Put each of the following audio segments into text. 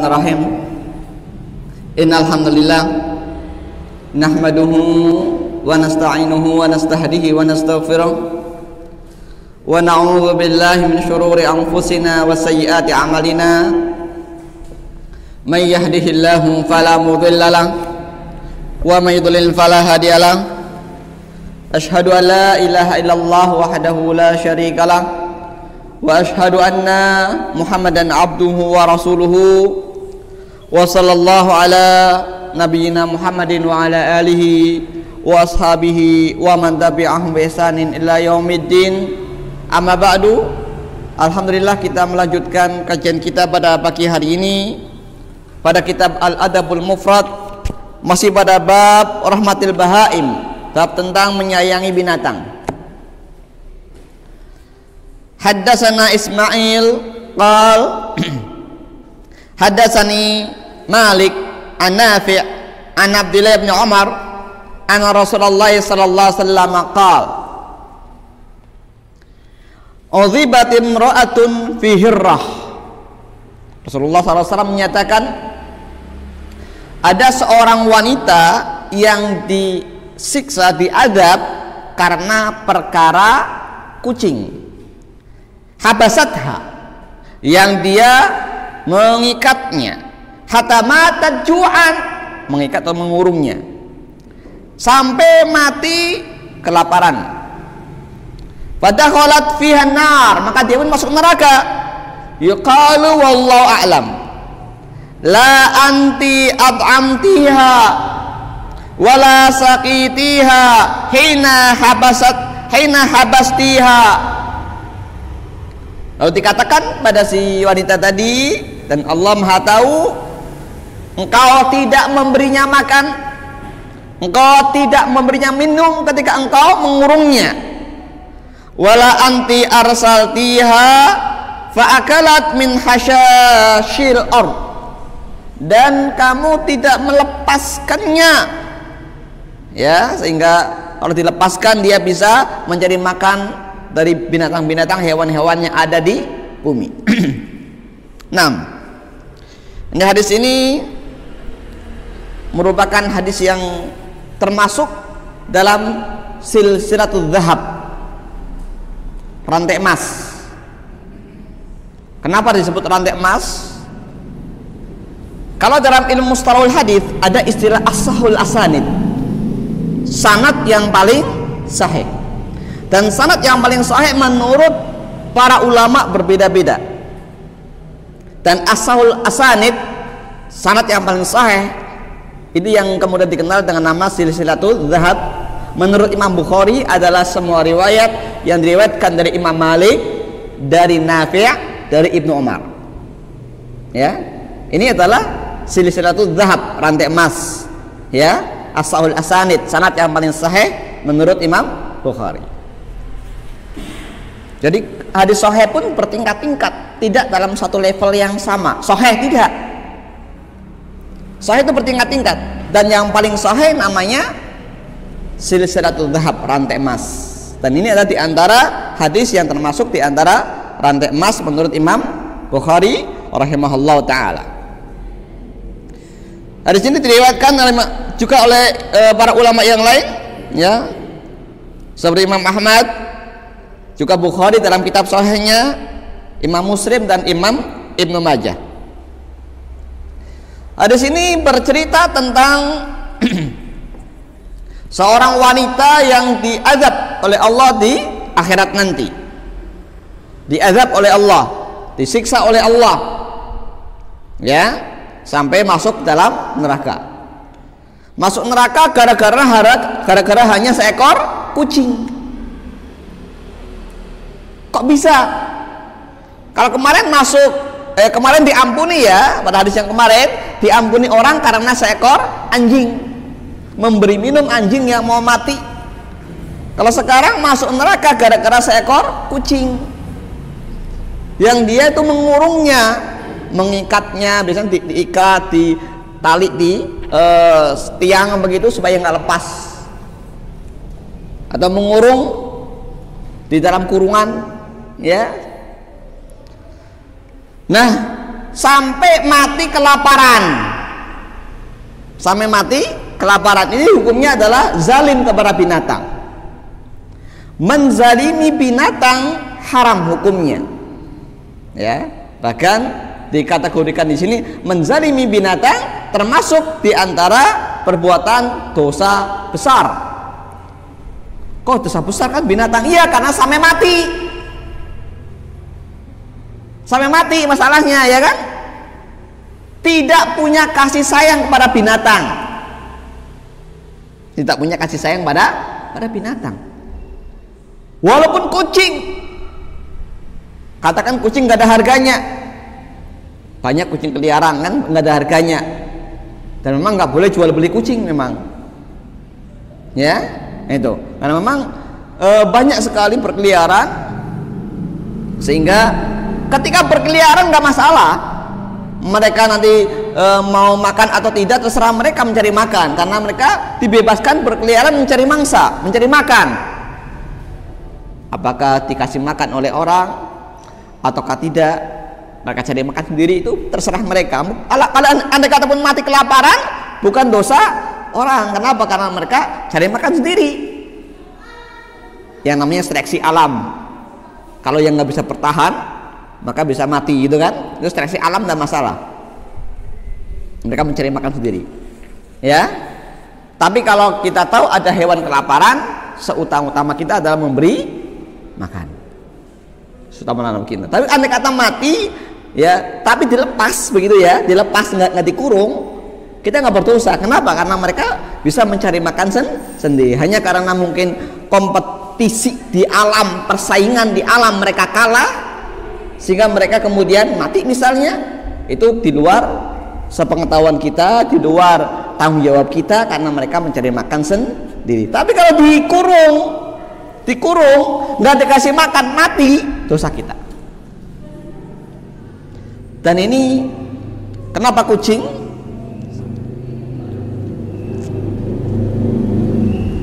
Bismillahirrahmanirrahim. Innal hamdalillah nahmaduhu wa nasta'inuhu wa nastahdihi wa nastaghfiruh wa na'udzu billahi min shururi anfusina wa sayyiati a'malina. May yahdihillahu fala mudilla lahu wa may yudlil fala hadiya lahu. Asyhadu an la ilaha illallah wahdahu la syarika lahu wa asyhadu anna Muhammadan abduhu wa rasuluhu wa sallallahu ala nabiyyina Muhammadin wa ala alihi wa ashabihi wa man tabi'ahum bi ihsanin ila yaumiddin. Amma ba'du. Alhamdulillah, kita melanjutkan kajian kita pada pagi hari ini pada kitab Al-Adabul Mufrad, masih pada bab rahmatil bahaim, bab tentang menyayangi binatang. Haddatsana Ismail qal haddatsani Malik an Nafi' an Abdullah bin Umar anna Rasulullah sallallahu alaihi wasallam qala udhibat imra'atun fi hirrah. Rasulullah sallallahu alaihi wasallam menyatakan ada seorang wanita yang disiksa, diadab karena perkara kucing. Habasatha, yang dia mengikatnya, hatta matat ju'an, mengikat atau mengurungnya sampai mati kelaparan. Fadakhalat fiha nar, maka dia pun masuk neraka. Yuqalu wallahu a'lam la anti at'amtiha wala saqitiha hina habastiha. Lalu dikatakan pada si wanita tadi, dan Allah Maha Tahu, engkau tidak memberinya makan, engkau tidak memberinya minum ketika engkau mengurungnya. Wala anti arsaltiha fa'akalat min hasyashil ard, dan kamu tidak melepaskannya, ya, sehingga kalau dilepaskan dia bisa mencari makan dari binatang-binatang, hewan-hewan yang ada di bumi. Nah, ini hadis ini merupakan hadis yang termasuk dalam silsilatul zahab, rantai emas. Kenapa disebut rantai emas? Kalau dalam ilmu mustalahul hadis ada istilah as-sahul asanid, sanad yang paling sahih. Dan sanad yang paling sahih menurut para ulama berbeda-beda. Dan as-sahul asanid, sanad yang paling sahih, itu yang kemudian dikenal dengan nama silsilatul zahab. Menurut Imam Bukhari adalah semua riwayat yang diriwayatkan dari Imam Malik, dari Nafi', dari Ibnu Umar. Ya, ini adalah silsilatul zahab, rantai emas. Ya, as-sahul asanid, sanad yang paling sahih menurut Imam Bukhari. Jadi hadis sahih pun bertingkat-tingkat, tidak dalam satu level yang sama. Sahih tidak. Sahih itu bertingkat-tingkat, dan yang paling sahih namanya silsilatul zahab, rantai emas. Dan ini adalah di antara hadis yang termasuk di antara rantai emas menurut Imam Bukhari rahimahullah taala. Hadis ini diriwayatkan juga oleh para ulama yang lain, ya, seperti Imam Ahmad, juga Bukhari dalam kitab sahihnya, Imam Muslim, dan Imam Ibnu Majah. Hadis ini bercerita tentang seorang wanita yang diazab oleh Allah di akhirat nanti. Diazab oleh Allah, disiksa oleh Allah, ya, sampai masuk dalam neraka. Masuk neraka gara-gara hanya seekor kucing. Kok bisa? Kalau kemarin kemarin diampuni, ya, pada hadis yang kemarin diampuni orang karena seekor anjing, memberi minum anjing yang mau mati. Kalau sekarang masuk neraka gara-gara seekor kucing yang dia itu mengurungnya, mengikatnya, biasanya diikat di tali di tiang begitu supaya nggak lepas, atau mengurung di dalam kurungan, ya. Nah, sampai mati kelaparan. Sampai mati kelaparan. Ini hukumnya adalah zalim kepada binatang. Menzalimi binatang haram hukumnya. Ya, bahkan dikategorikan di sini menzalimi binatang termasuk di antara perbuatan dosa besar. Kok dosa besar kan binatang? Iya, karena sampai mati. Sampai mati masalahnya, ya kan? Tidak punya kasih sayang kepada binatang. Tidak punya kasih sayang pada binatang. Walaupun kucing, katakan kucing nggak ada harganya, banyak kucing peliharaan kan nggak ada harganya, dan memang nggak boleh jual beli kucing memang, ya itu karena memang banyak sekali berkeliaran, sehingga ketika berkeliaran nggak masalah, mereka nanti mau makan atau tidak terserah mereka mencari makan, karena mereka dibebaskan berkeliaran mencari mangsa, mencari makan. Apakah dikasih makan oleh orang ataukah tidak, mereka cari makan sendiri, itu terserah mereka. Kalau andai kata pun mati kelaparan, bukan dosa orang. Kenapa? Karena mereka cari makan sendiri. Yang namanya seleksi alam. Kalau yang nggak bisa bertahan, maka bisa mati, gitu kan? Itu seleksi alam, dan masalah. Mereka mencari makan sendiri, ya. Tapi kalau kita tahu ada hewan kelaparan, seutama-utama kita adalah memberi makan. Utama kita. Tapi andai kata mati, ya, tapi dilepas begitu ya, dilepas nggak dikurung, kita nggak berdosa. Kenapa? Karena mereka bisa mencari makan sendiri. Hanya karena mungkin kompetisi di alam, persaingan di alam mereka kalah, sehingga mereka kemudian mati misalnya. Itu di luar sepengetahuan kita, di luar tanggung jawab kita, karena mereka mencari makan sendiri. Tapi kalau dikurung, nggak dikasih makan, mati, dosa kita. Dan ini kenapa kucing?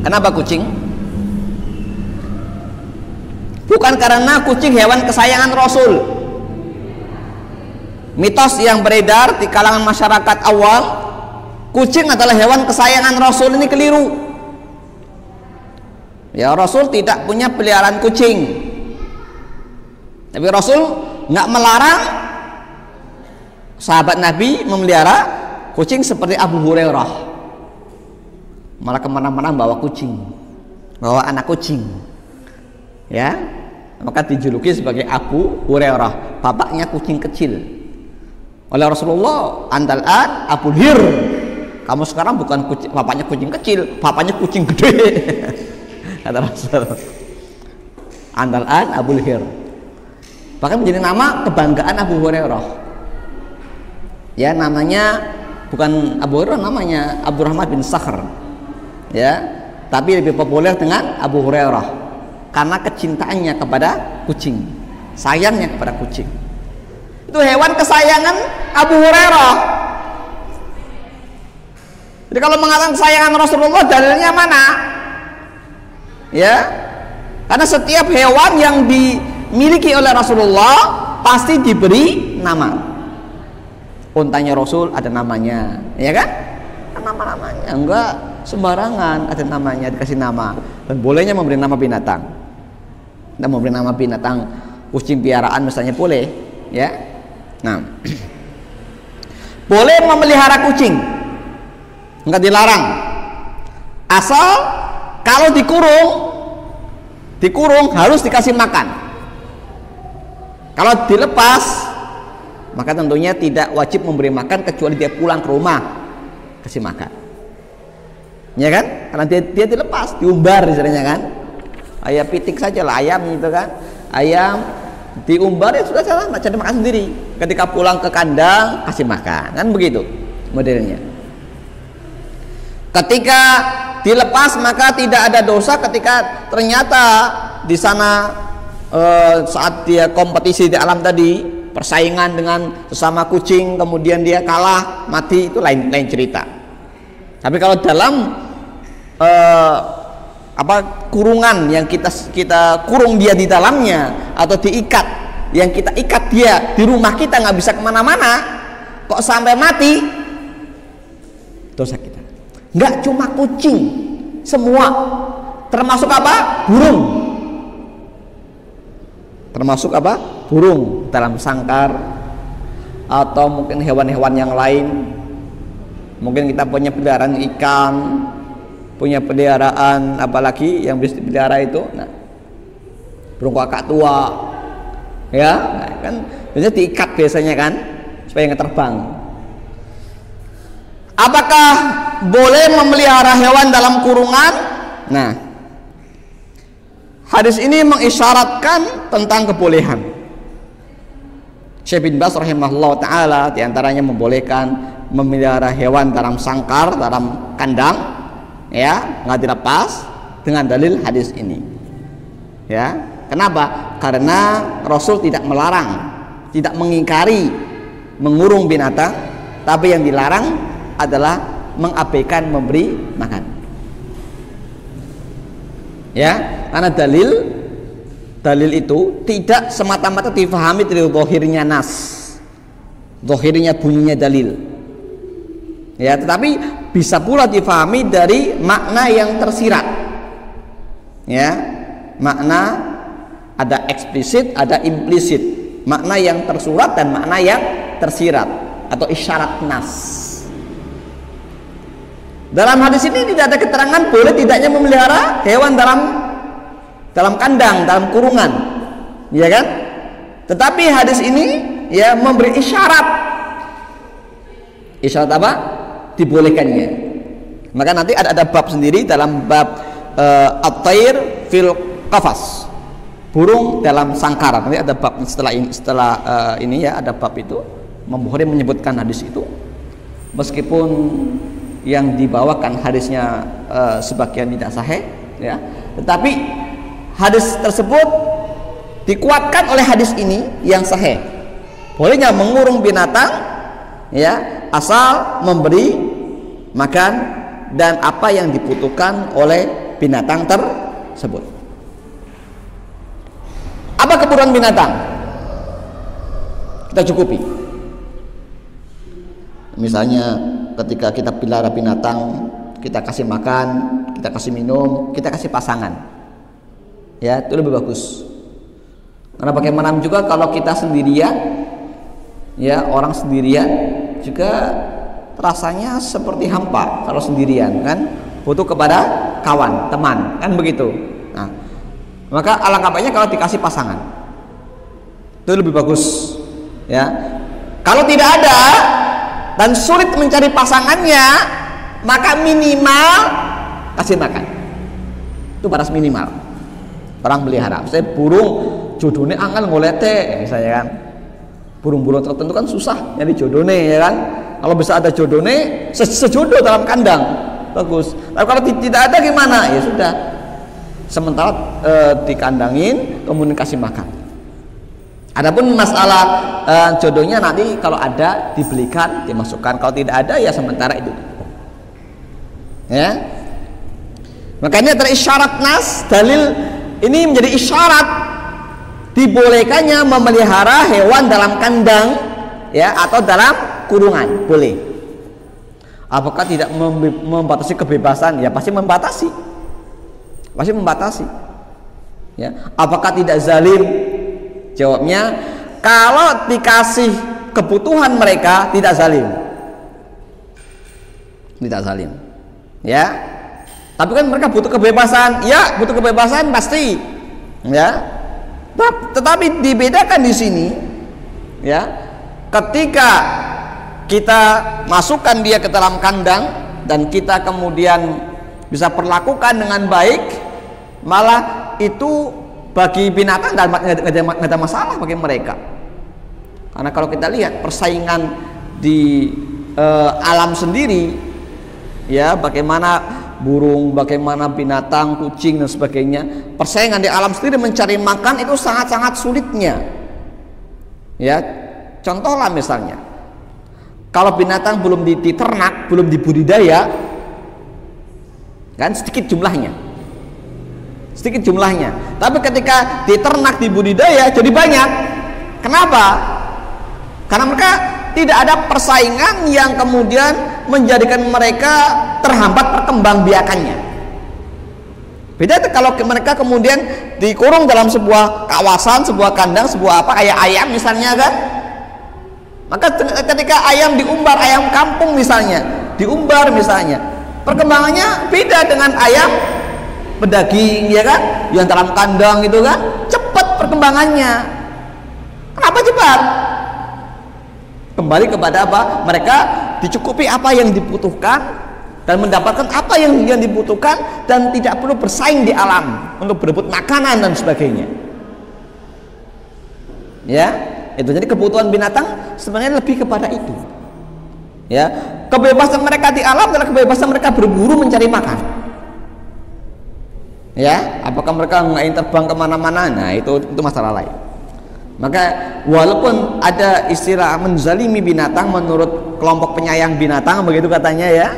Kenapa kucing? Bukan karena kucing hewan kesayangan Rasul. Mitos yang beredar di kalangan masyarakat awal, kucing adalah hewan kesayangan Rasul, ini keliru. Ya, Rasul tidak punya peliharaan kucing. Tapi Rasul nggak melarang sahabat Nabi memelihara kucing seperti Abu Hurairah. Malah kemana-mana bawa kucing, bawa anak kucing. Ya, maka dijuluki sebagai Abu Hurairah, bapaknya kucing kecil. Oleh Rasulullah, andal-an Abu Hir. Kamu sekarang bukan kucing, bapaknya kucing kecil, bapaknya kucing gede. Kata Rasul, andal-an Abu Hir. Bahkan menjadi nama kebanggaan Abu Hurairah. Ya, namanya bukan Abu Hurairah, namanya Abdurrahman bin Sakhr. Ya, tapi lebih populer dengan Abu Hurairah karena kecintaannya kepada kucing, sayangnya kepada kucing. Itu hewan kesayangan Abu Hurairah. Jadi kalau mengatakan kesayangan Rasulullah, dalilnya mana? Ya, karena setiap hewan yang dimiliki oleh Rasulullah pasti diberi nama. Untanya Rasul ada namanya, ya kan? Nama-namanya enggak sembarangan, ada namanya, dikasih nama. Dan bolehnya memberi nama binatang. Dan memberi nama binatang kucing piaraan misalnya boleh, ya. Nah, boleh memelihara kucing, enggak dilarang, asal kalau dikurung harus dikasih makan. Kalau dilepas, maka tentunya tidak wajib memberi makan kecuali dia pulang ke rumah kasih makan, ya kan? Karena dia dilepas, diumbar istilahnya kan. Ayam pitik saja lah, ayam itu kan, ayam diumbar ya sudah, salah, cari makan sendiri. Ketika pulang ke kandang kasih makan, kan begitu modelnya. Ketika dilepas maka tidak ada dosa ketika ternyata di sana saat dia kompetisi di alam tadi, persaingan dengan sesama kucing, kemudian dia kalah, mati, itu lain cerita. Tapi kalau dalam kurungan yang kita kurung dia di dalamnya atau diikat yang kita ikat dia di rumah kita nggak bisa kemana-mana, kok sampai mati, dosa kita. Nggak cuma kucing, semua, termasuk apa? Burung. Termasuk apa? Burung dalam sangkar, atau mungkin hewan-hewan yang lain. Mungkin kita punya peliharaan ikan, punya peliharaan apalagi yang bisa dipelihara itu, nah, burung kakak tua, ya, nah, kan biasanya diikat biasanya kan supaya nggak terbang. Apakah boleh memelihara hewan dalam kurungan? Nah, hadis ini mengisyaratkan tentang kebolehan. Syekh bin Baz rahimahullah taala diantaranya membolehkan memelihara hewan dalam sangkar, dalam kandang, ya, nggak dilepas dengan dalil hadis ini. Ya, kenapa? Karena Rasul tidak melarang, tidak mengingkari mengurung binatang, tapi yang dilarang adalah mengabaikan memberi makan. Ya, karena dalil itu tidak semata-mata difahami dari zahirnya nas, zahirnya bunyinya dalil. Ya, tetapi bisa pula difahami dari makna yang tersirat. Ya, makna ada eksplisit, ada implisit, makna yang tersurat dan makna yang tersirat atau isyarat nas. Dalam hadis ini tidak ada keterangan boleh tidaknya memelihara hewan dalam kandang, dalam kurungan, ya kan? Tetapi hadis ini ya memberi isyarat. Isyarat apa? Dibolehkannya. Maka nanti ada bab sendiri dalam bab at-tair fil qafas, burung dalam sangkar. Nanti ada bab setelah ini ya, ada bab itu. Bukhari menyebutkan hadis itu, meskipun yang dibawakan hadisnya sebagian tidak sahih, ya, tetapi hadis tersebut dikuatkan oleh hadis ini yang sahih. Bolehnya mengurung binatang, ya, asal memberi makan dan apa yang dibutuhkan oleh binatang tersebut. Apa kebutuhan binatang? Kita cukupi. Misalnya ketika kita pelihara binatang, kita kasih makan, kita kasih minum, kita kasih pasangan, ya, itu lebih bagus. Karena bagaimana juga kalau kita sendirian, ya, orang sendirian juga rasanya seperti hampa kalau sendirian, kan, butuh kepada kawan, teman, kan begitu. Nah, maka alangkah baiknya kalau dikasih pasangan, itu lebih bagus, ya. Kalau tidak ada dan sulit mencari pasangannya, maka minimal kasih makan, itu batas minimal orang melihara. Saya burung jodohnya angel ngolete, misalnya kan, burung-burung tertentu kan susah nyari jodohnya, ya kan. Kalau bisa ada jodohnya, sejodoh dalam kandang, bagus. Tapi kalau tidak ada gimana? Ya sudah, sementara dikandangin, kemudian kasih makan. Adapun masalah jodohnya nanti kalau ada dibelikan, dimasukkan. Kalau tidak ada ya sementara itu. Ya. Makanya terisyarat nas, dalil ini menjadi isyarat dibolehkannya memelihara hewan dalam kandang, ya, atau dalam kurungan, boleh. Apakah tidak membatasi kebebasan? Ya pasti membatasi. Pasti membatasi. Ya. Apakah tidak zalim? Jawabnya, kalau dikasih kebutuhan mereka tidak zalim. Tidak zalim. Ya. Tapi kan mereka butuh kebebasan. Ya, butuh kebebasan pasti. Ya. Tetapi dibedakan di sini, ya. Ketika kita masukkan dia ke dalam kandang dan kita kemudian bisa perlakukan dengan baik, malah itu bagi binatang nggak ada masalah bagi mereka. Karena kalau kita lihat persaingan di alam sendiri, ya, bagaimana burung, bagaimana binatang, kucing dan sebagainya, persaingan di alam sendiri mencari makan itu sangat-sangat sulitnya. Ya, contohlah misalnya, kalau binatang belum diternak, belum dibudidaya, kan sedikit jumlahnya. Tapi ketika diternak, dibudidaya jadi banyak, Kenapa? Karena mereka tidak ada persaingan yang kemudian menjadikan mereka terhambat perkembangbiakannya. Beda kalau mereka kemudian dikurung dalam sebuah kawasan, sebuah kandang, sebuah apa, kayak ayam misalnya kan. Maka ketika ayam diumbar, ayam kampung misalnya, diumbar misalnya, perkembangannya beda dengan ayam pedaging, ya kan, yang dalam kandang itu kan, cepat perkembangannya. Kenapa cepat? Kembali kepada apa? Mereka dicukupi apa yang dibutuhkan dan mendapatkan apa yang dibutuhkan dan tidak perlu bersaing di alam untuk berebut makanan dan sebagainya. Ya, itu jadi kebutuhan binatang sebenarnya lebih kepada itu. Ya, kebebasan mereka di alam adalah kebebasan mereka berburu mencari makan. Ya, apakah mereka ingin terbang kemana-mana? Nah, itu masalah lain. Maka walaupun ada istilah menzalimi binatang menurut kelompok penyayang binatang begitu katanya ya,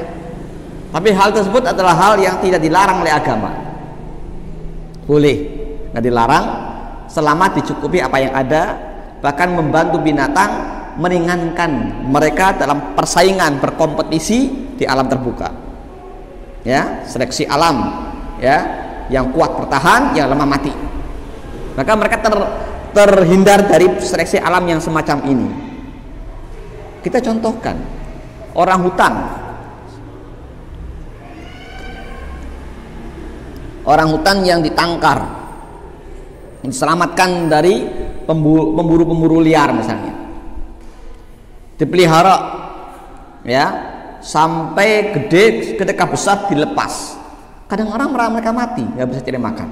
tapi hal tersebut adalah hal yang tidak dilarang oleh agama. Boleh, nggak dilarang selama dicukupi apa yang ada, bahkan membantu binatang meringankan mereka dalam persaingan berkompetisi di alam terbuka. Ya, seleksi alam, ya, yang kuat bertahan, yang lemah mati. Maka mereka terhindar dari seleksi alam yang semacam ini. Kita contohkan orang hutan. Orang hutan yang ditangkar, yang diselamatkan dari pemburu-pemburu liar misalnya, dipelihara ya sampai gede, ketika besar dilepas. Kadang orang mereka mati, nggak bisa cari makan.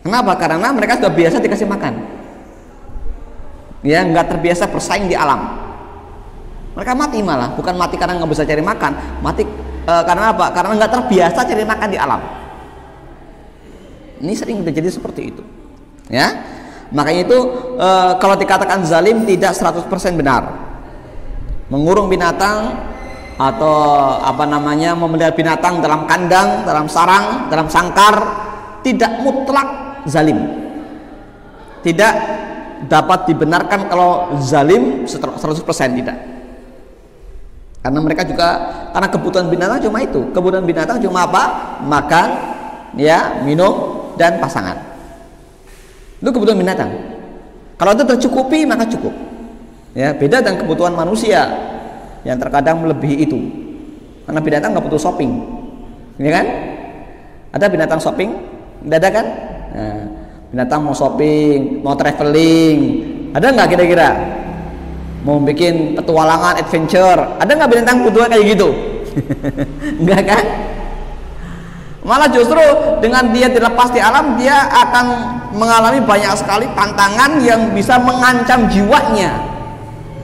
Kenapa? Karena mereka sudah biasa dikasih makan, ya, nggak terbiasa bersaing di alam. Mereka mati malah, bukan mati karena nggak bisa cari makan, mati karena apa? Karena nggak terbiasa cari makan di alam. Ini sering terjadi seperti itu, ya. Makanya itu kalau dikatakan zalim tidak 100% benar. Mengurung binatang atau apa namanya memelihara binatang dalam kandang, dalam sarang, dalam sangkar tidak mutlak zalim. Tidak dapat dibenarkan kalau zalim 100% tidak. Karena mereka juga, karena kebutuhan binatang cuma itu, kebutuhan binatang cuma apa? Makan, ya, minum dan pasangan. Itu kebutuhan binatang. Kalau itu tercukupi maka cukup. Ya, beda dengan kebutuhan manusia yang terkadang melebihi itu. Karena binatang nggak butuh shopping, ya kan? Ada binatang shopping? Tidak ada kan? Nah, binatang mau shopping, mau traveling, ada nggak kira-kira? Mau bikin petualangan, adventure, ada nggak binatang butuh kayak gitu? Enggak kan? Malah justru dengan dia dilepas di alam, dia akan mengalami banyak sekali tantangan yang bisa mengancam jiwanya.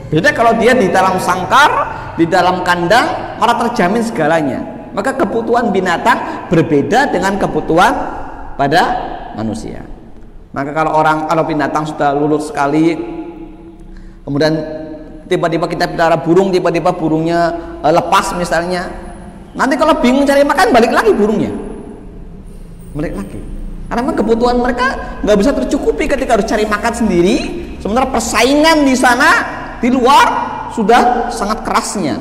Beda kalau dia di dalam sangkar, di dalam kandang, malah terjamin segalanya. Maka kebutuhan binatang berbeda dengan kebutuhan pada manusia. Maka kalau binatang sudah lulus sekali, kemudian tiba-tiba kita pelihara burung, tiba-tiba burungnya lepas misalnya, nanti kalau bingung cari makan balik lagi burungnya, balik lagi. Karena kebutuhan mereka nggak bisa tercukupi ketika harus cari makan sendiri, sementara persaingan di sana di luar sudah sangat kerasnya.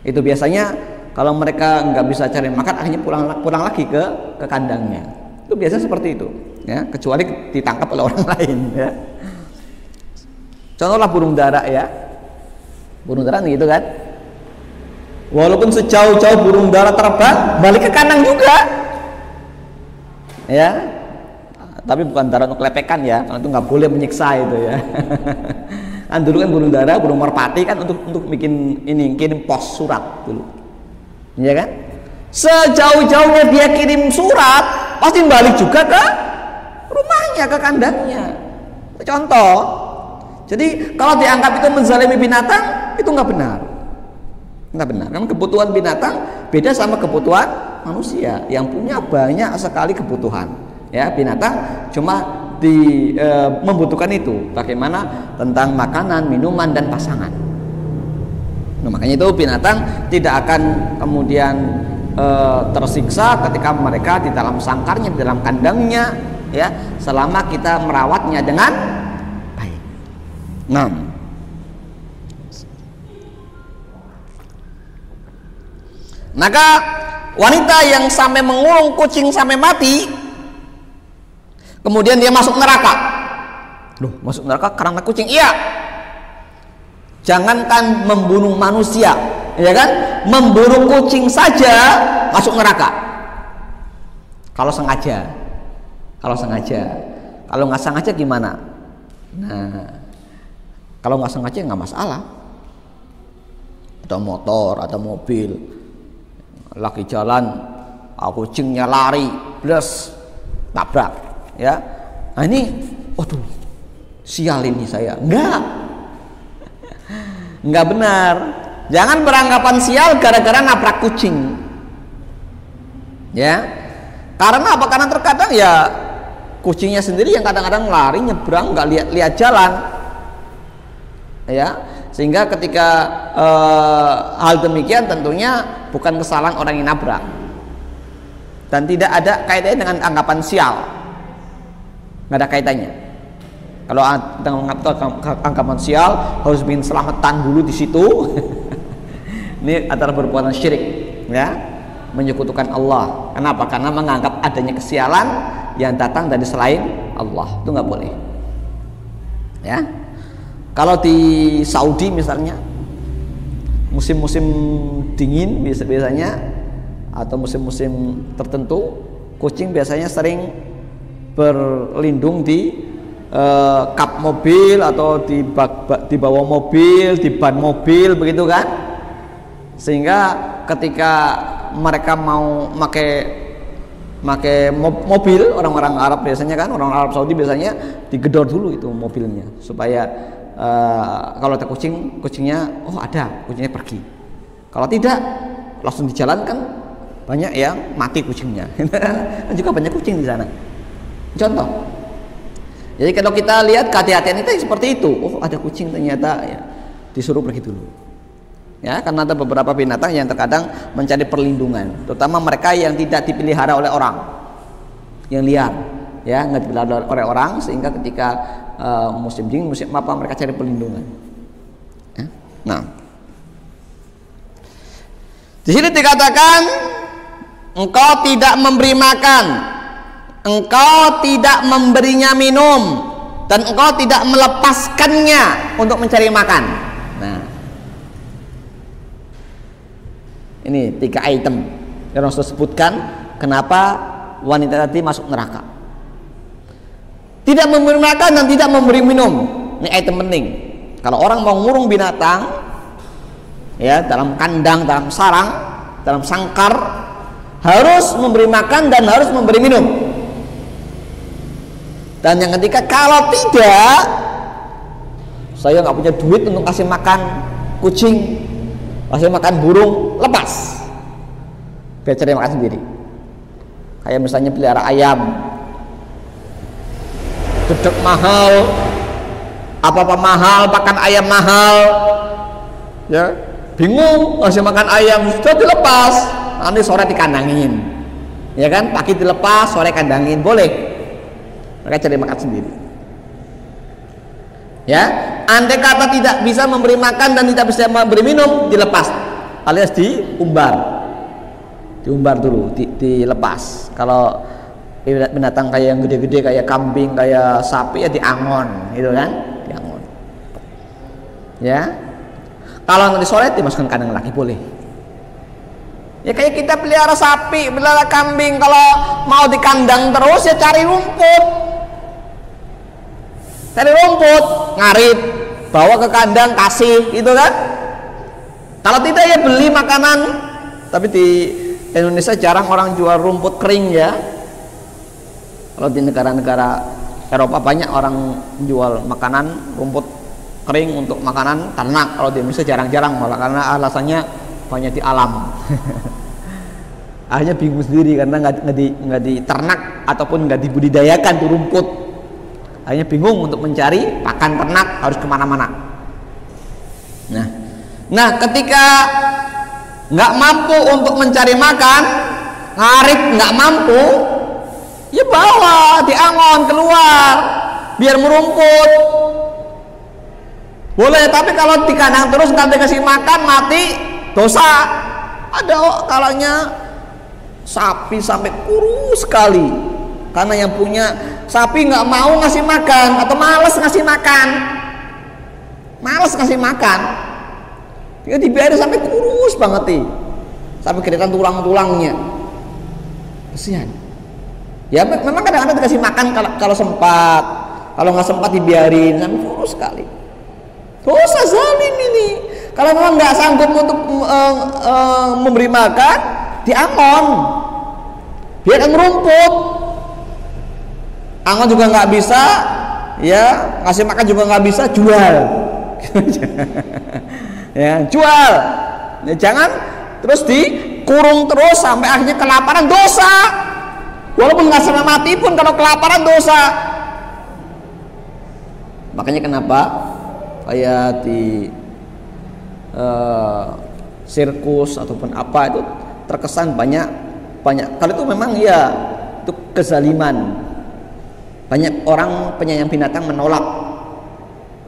Itu biasanya kalau mereka nggak bisa cari makan, akhirnya pulang lagi ke kandangnya. Itu biasa seperti itu, ya, kecuali ditangkap oleh orang lain, ya. Contohlah burung dara, ya. Burung dara gitu kan. Walaupun sejauh-jauh burung dara terbang, balik ke kandang juga. Ya. Tapi bukan dara untuk lepekan ya, karena itu nggak boleh menyiksa itu ya. Kan dulu kan burung dara, burung merpati kan untuk bikin kirim pos surat dulu. Iya kan? Sejauh-jauhnya dia kirim surat, pasti balik juga ke rumahnya, ke kandangnya. Contoh. Jadi kalau dianggap itu menzalimi binatang, itu nggak benar. Nggak benar. Karena kebutuhan binatang beda sama kebutuhan manusia yang punya banyak sekali kebutuhan. Ya, binatang cuma membutuhkan itu. Bagaimana tentang makanan, minuman dan pasangan. Nah, makanya itu binatang tidak akan kemudian tersiksa ketika mereka di dalam sangkarnya, di dalam kandangnya, ya, selama kita merawatnya dengan baik. 6. Maka wanita yang sampai mengurung kucing sampai mati, kemudian dia masuk neraka. Loh, masuk neraka karena kucing? Iya. Jangankan membunuh manusia, ya kan? Membunuh kucing saja masuk neraka. Kalau sengaja. Kalau nggak sengaja gimana? Nah, kalau nggak sengaja nggak masalah. Atau motor atau mobil lagi jalan, kucingnya lari, plus tabrak, ya. Nah ini, waduh, sial ini saya. Enggak benar. Jangan beranggapan sial gara-gara nabrak kucing, ya. Karena apa? Karena terkadang ya kucingnya sendiri yang kadang-kadang lari, nyebrang, nggak lihat jalan, ya. Sehingga ketika hal demikian tentunya bukan kesalahan orang yang nabrak, dan tidak ada kaitannya dengan anggapan sial, nggak ada kaitannya. Kalau anggapan sial harus bikin selamatan dulu di situ. Ini adalah perbuatan syirik, ya, menyekutukan Allah. Kenapa? Karena menganggap adanya kesialan yang datang dari selain Allah, itu nggak boleh, ya. Kalau di Saudi misalnya, musim-musim dingin biasanya, atau musim-musim tertentu, kucing biasanya sering berlindung di kap mobil atau di bawah mobil, di ban mobil, begitu kan? Sehingga ketika mereka mau pakai mobil, orang-orang Arab biasanya kan, orang Arab Saudi biasanya digedor dulu itu mobilnya supaya kalau ada kucingnya, oh ada, kucingnya pergi. Kalau tidak, langsung dijalankan, banyak yang mati kucingnya. Dan juga banyak kucing di sana. Contoh. Jadi kalau kita lihat kehati-hatian itu seperti itu. Oh ada kucing ternyata, ya, disuruh pergi dulu. Ya, karena ada beberapa binatang yang terkadang mencari perlindungan, terutama mereka yang tidak dipelihara oleh orang, yang liar, ya, nggak dipelihara oleh orang, sehingga ketika musim dingin, musim apa, mereka cari perlindungan, ya. Nah, di sini dikatakan engkau tidak memberi makan, engkau tidak memberinya minum, dan engkau tidak melepaskannya untuk mencari makan. Nah, ini 3 item yang Rasul sebutkan kenapa wanita tadi masuk neraka. Tidak memberi makan dan tidak memberi minum. Ini item penting. Kalau orang mau ngurung binatang, ya, dalam kandang, dalam sarang, dalam sangkar, harus memberi makan dan harus memberi minum. Dan yang ketiga, kalau tidak, saya nggak punya duit untuk kasih makan kucing, kasih makan burung, lepas, biar cari makan sendiri. Kayak misalnya pelihara ayam, dedek mahal, apa-apa mahal, pakan ayam mahal, ya, bingung kasih makan ayam, sudah dilepas, nanti sore dikandangin, ya kan, pagi dilepas, sore kandangin, boleh, mereka cari makan sendiri. Ya, andai kata tidak bisa memberi makan dan tidak bisa memberi minum, dilepas, alias diumbar dulu, dilepas. Kalau binatang kayak yang gede-gede kayak kambing, kayak sapi, ya diangon, gitu kan, diangon. Ya, kalau nanti sore dimasukkan kandang lagi, boleh. Ya kayak kita pelihara sapi, pelihara kambing, kalau mau di kandang terus ya cari rumput, ngarit, bawa ke kandang, kasih, gitu kan. Kalau tidak ya beli makanan. Tapi di Indonesia jarang orang jual rumput kering, ya. Kalau di negara-negara Eropa banyak orang jual makanan rumput kering untuk makanan ternak. Kalau di Indonesia jarang-jarang, malah karena alasannya banyak di alam. Akhirnya bingung sendiri karena nggak diternak ataupun nggak dibudidayakan tuh rumput. Akhirnya bingung untuk mencari pakan ternak, harus kemana-mana. Nah, ketika nggak mampu untuk mencari makan, ngarit nggak mampu, Ya bawa, diangon keluar, biar merumput. Boleh, tapi kalau di kandang terus nggak dikasih makan mati, dosa. Ada kalanya sapi sampai kurus sekali karena yang punya sapi nggak mau ngasih makan atau males ngasih makan, dia dibiarin sampai kurus banget nih, sampai kelihatan tulang-tulangnya, kesian. Ya memang kadang-kadang dikasih makan kalau sempat, kalau nggak sempat dibiarin sampai kurus sekali. Dosa zalim ini. Kalau memang nggak sanggup untuk memberi makan, diangon, biar merumput. Angon juga nggak bisa, ya ngasih makan juga nggak bisa, jual. Ya jual. Ya, jangan terus dikurung terus sampai akhirnya kelaparan, dosa. Walaupun nggak sampai mati pun kalau kelaparan dosa. Makanya kenapa kayak di sirkus ataupun apa itu terkesan banyak kalau itu memang ya itu kezaliman. Banyak orang penyayang binatang menolak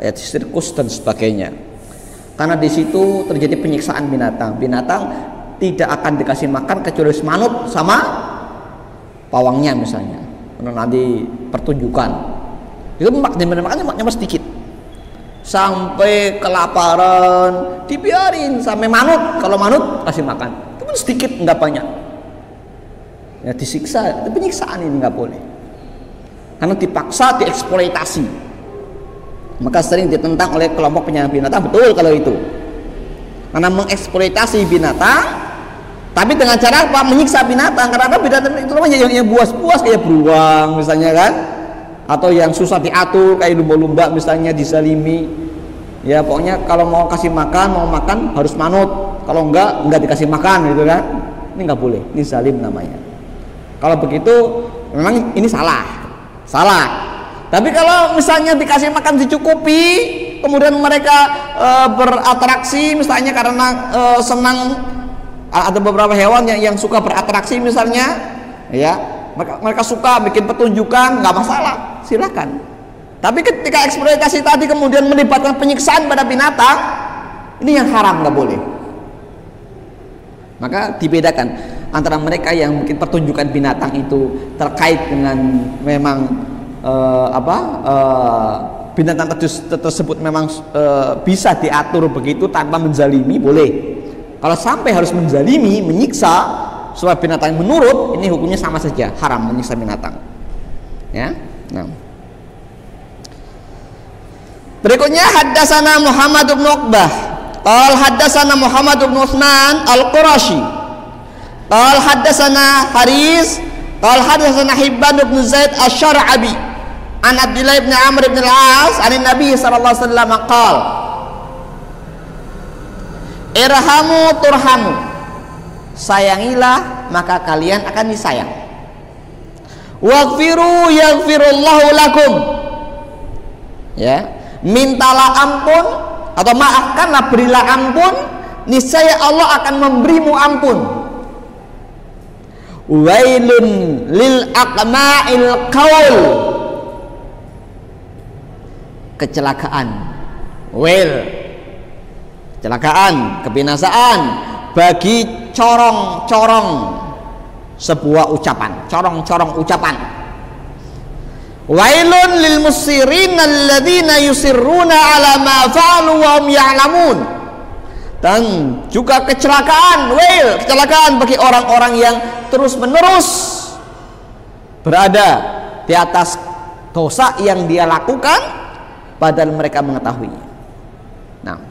kayak di sirkus dan sebagainya, karena di situ terjadi penyiksaan binatang tidak akan dikasih makan kecuali manut sama pawangnya misalnya, karena nanti pertunjukan itu makannya sedikit sampai kelaparan, dibiarin sampai manut. Kalau manut kasih makan, itu pun sedikit, nggak banyak. Ya disiksa, itu penyiksaan, ini nggak boleh. Karena dipaksa, dieksploitasi. Maka sering ditentang oleh kelompok penyayang binatang, betul kalau itu. Karena mengeksploitasi binatang, tapi dengan cara apa? Menyiksa binatang. Karena binatang itu yang buas-buas kayak beruang misalnya kan, atau yang susah diatur kayak lumba-lumba misalnya, dizalimi. Ya pokoknya kalau mau kasih makan, mau makan harus manut, kalau enggak dikasih makan gitu kan. Ini enggak boleh, ini zalim namanya. Kalau begitu memang ini salah. Tapi kalau misalnya dikasih makan dicukupi, kemudian mereka beratraksi misalnya karena senang, ada beberapa hewan yang suka beratraksi misalnya, ya mereka suka bikin pertunjukan, nggak masalah, silakan. Tapi ketika eksploitasi tadi kemudian melibatkan penyiksaan pada binatang, ini yang haram, nggak boleh. Maka dibedakan antara mereka yang mungkin pertunjukan binatang itu terkait dengan memang binatang tersebut memang bisa diatur begitu tanpa menzalimi, boleh. Kalau sampai harus menzalimi, menyiksa supaya binatang menurut, ini hukumnya sama saja, haram menyiksa binatang. Ya. Nah. Berikutnya haddatsana Muhammad bin Uqbah qala haddatsana Muhammad bin Utsman al-Qurashi qala haddatsana Haris qala haddatsana Hibban bin Zaid asy-Syar'abi an Abdullah bin Amr bin al-As an Nabi sallallahu alaihi wasallam qala irhamu turhamu, sayangilah maka kalian akan disayang. Waghfiru yaghfirullahu lakum, ya, mintalah ampun atau maafkanlah, berilah ampun, niscaya Allah akan memberimu ampun. Wailun lil aqma'il qaul, kecelakaan, wail, kecelakaan, kebinasaan bagi corong-corong sebuah ucapan, corong-corong ucapan. Wailun lil musirin alladzina yusirruna ala ma fa'alu wa hum ya'lamun, dan juga kecelakaan, wail, kecelakaan bagi orang-orang yang terus-menerus berada di atas dosa yang dia lakukan padahal mereka mengetahuinya. Nah,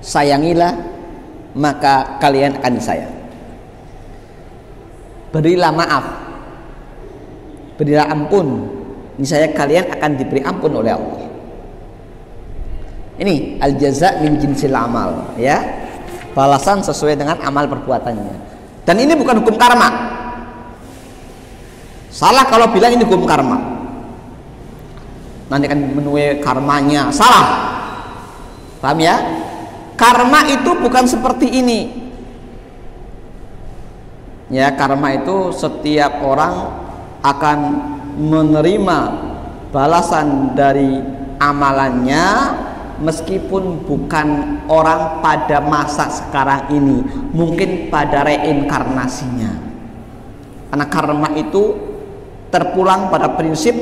sayangilah maka kalian akan disayang. Berilah maaf, berilah ampun, niscaya kalian akan diberi ampun oleh Allah. Ini al-jaza min jinsil amal, ya, balasan sesuai dengan amal perbuatannya. Dan ini bukan hukum karma. Salah kalau bilang ini hukum karma, nanti akan menuai karmanya, salah. Paham ya? Karma itu bukan seperti ini. Ya, karma itu setiap orang akan menerima balasan dari amalannya meskipun bukan orang pada masa sekarang ini, mungkin pada reinkarnasinya. Karena karma itu terpulang pada prinsip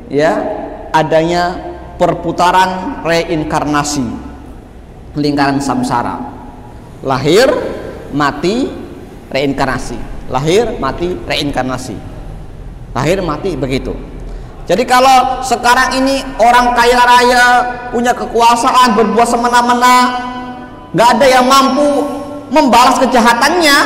ya adanya perputaran reinkarnasi, lingkaran samsara, lahir mati reinkarnasi, lahir mati reinkarnasi, lahir mati, begitu. Jadi kalau sekarang ini orang kaya raya punya kekuasaan, berbuat semena-mena, nggak ada yang mampu membalas kejahatannya,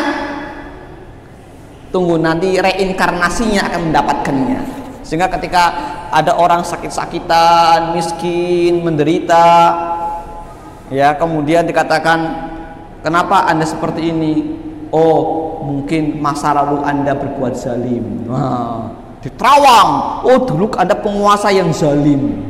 tunggu nanti reinkarnasinya akan mendapatkannya. Sehingga ketika ada orang sakit-sakitan, miskin, menderita, ya kemudian dikatakan, kenapa Anda seperti ini? Oh, mungkin masa lalu Anda berbuat zalim. Diterawang, oh dulu ada penguasa yang zalim,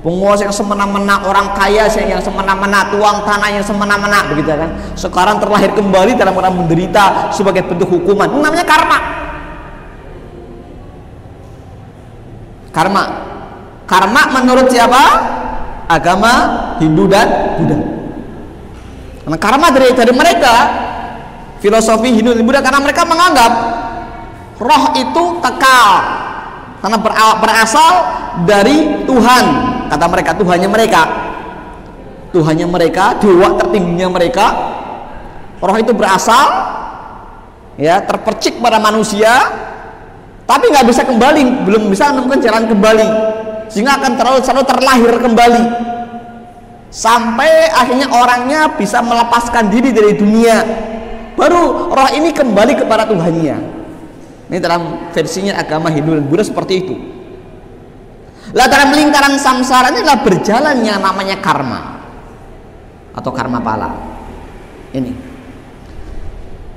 penguasa yang semena-mena, orang kaya yang semena-mena, tuang tanah yang semena-mena, begitu kan. Sekarang terlahir kembali dalam keadaan menderita sebagai bentuk hukuman. Ini namanya karma. Karma menurut siapa? Agama Hindu dan Buddha. Karena karma dari mereka, filosofi Hindu dan Buddha, karena mereka menganggap roh itu kekal karena berasal dari Tuhan. Kata mereka, Tuhannya mereka, dewa tertingginya mereka. Roh itu berasal, ya, terpercik pada manusia, tapi nggak bisa kembali, belum bisa menemukan jalan kembali, sehingga akan selalu terlahir kembali sampai akhirnya orangnya bisa melepaskan diri dari dunia, baru roh ini kembali kepada Tuhannya. Ini dalam versinya agama Hindu dan Buddha seperti itu. Lah dalam lingkaran samsara ini adalah berjalannya namanya karma atau karma pala. Ini.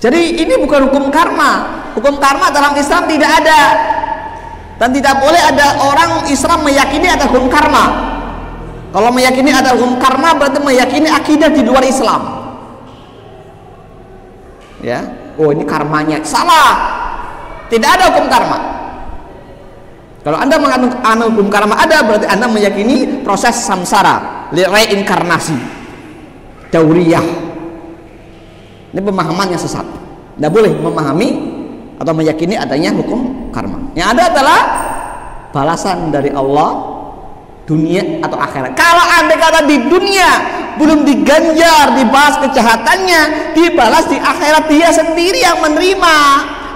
Jadi ini bukan hukum karma. Hukum karma dalam Islam tidak ada. Dan tidak boleh ada orang Islam meyakini ada hukum karma. Kalau meyakini ada hukum karma berarti meyakini akidah di luar Islam. Ya. Oh, ini karmanya. Salah. Tidak ada hukum karma. Kalau Anda mengandung hukum karma ada, berarti Anda meyakini proses samsara, reinkarnasi, dauriyah. Ini pemahaman yang sesat. Tidak boleh memahami atau meyakini adanya hukum karma. Yang ada adalah balasan dari Allah, dunia atau akhirat. Kalau Anda kata di dunia belum diganjar, dibalas kejahatannya, dibalas di akhirat, dia sendiri yang menerima,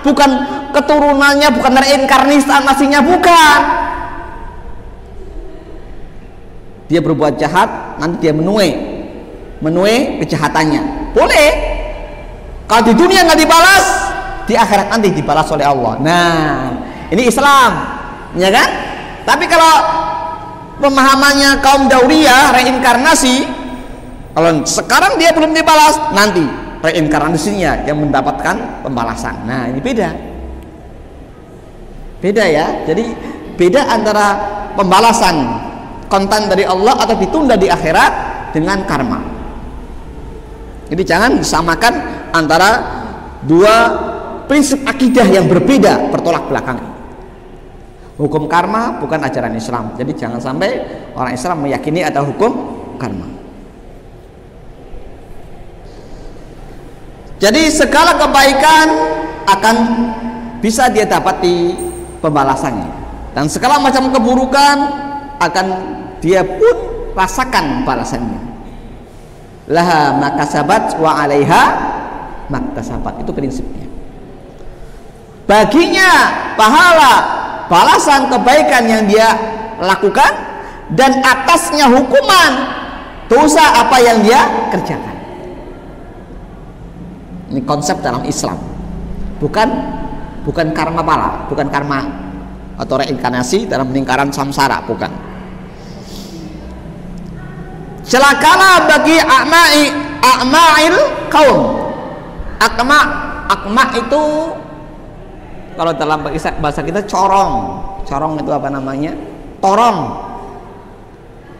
bukan keturunannya, bukan reinkarnasinya, bukan. Dia berbuat jahat, nanti dia menuai kejahatannya. Boleh. Kalau di dunia nggak dibalas, di akhirat nanti dibalas oleh Allah. Nah, ini Islam, ya kan? Tapi kalau pemahamannya kaum Dauriyah, reinkarnasi, kalau sekarang dia belum dibalas, nanti reinkarnasinya yang mendapatkan pembalasan. Nah, ini beda ya. Jadi beda antara pembalasan kontan dari Allah atau ditunda di akhirat dengan karma. Jadi jangan disamakan antara dua prinsip akidah yang berbeda, bertolak belakang. Hukum karma bukan ajaran Islam. Jadi jangan sampai orang Islam meyakini ada hukum karma. Jadi segala kebaikan akan bisa dia dapati pembalasannya, dan segala macam keburukan akan dia pun rasakan balasannya. Laha makasabat wa alaiha maktasabat, itu prinsipnya. Baginya pahala, balasan kebaikan yang dia lakukan, dan atasnya hukuman dosa apa yang dia kerjakan. Ini konsep dalam Islam, bukan karma pala, bukan karma atau reinkarnasi dalam lingkaran samsara, bukan. Celakalah bagi a'ma'il kaum. Akma itu kalau dalam bahasa kita corong itu apa namanya? Torong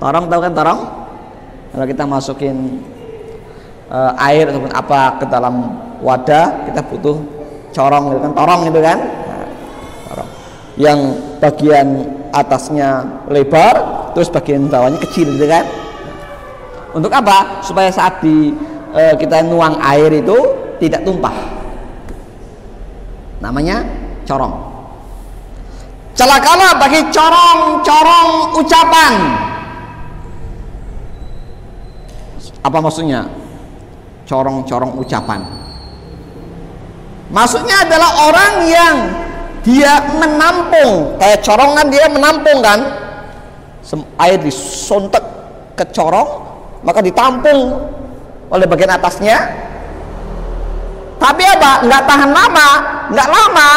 tahu kan torong? Kalau kita masukin air ataupun apa ke dalam wadah, kita butuh corong gitu kan, torong gitu kan. Nah, torong. Yang bagian atasnya lebar, terus bagian bawahnya kecil gitu kan. Untuk apa? Supaya saat kita nuang air itu tidak tumpah. Namanya corong. Celakalah bagi corong-corong ucapan. Apa maksudnya? Corong-corong ucapan. Maksudnya adalah orang yang dia menampung, kayak corong kan dia menampung kan, air disontek ke corong, maka ditampung oleh bagian atasnya. Tapi apa? Nggak tahan lama, nggak lama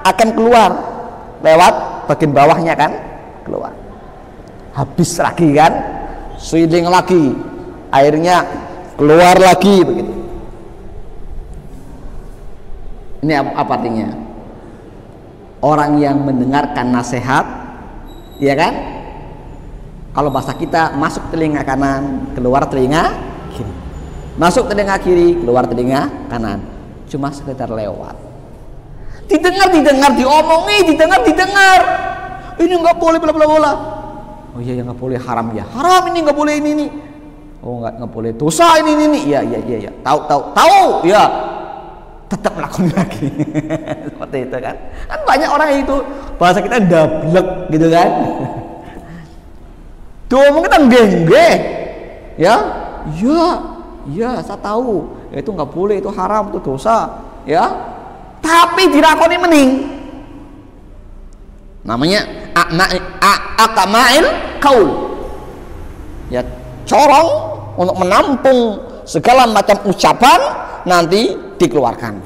akan keluar lewat bagian bawahnya kan, keluar. Habis lagi kan, suiling lagi, airnya keluar lagi begitu. Ini apa artinya? Orang yang mendengarkan nasihat, ya kan? Kalau bahasa kita, masuk telinga kanan, keluar telinga kiri. Masuk telinga kiri, keluar telinga kanan. Cuma sekedar lewat. Didengar, diomongi, didengar. Ini nggak boleh, bla bla bla. Oh iya, nggak boleh, haram ya. Haram ini nggak boleh ini. Oh nggak boleh, dosa ini. Iya. Tahu, ya. Tetap melakukan lagi. Seperti itu kan. Kan banyak orang itu bahasa kita dablek gitu kan. Diomongin kan gengge. Ya, saya tahu. Ya, itu nggak boleh, itu haram, itu dosa. Ya. Tapi dilakoni mending. Namanya aqma'il qaul. Ya, corong untuk menampung segala macam ucapan nanti dikeluarkan.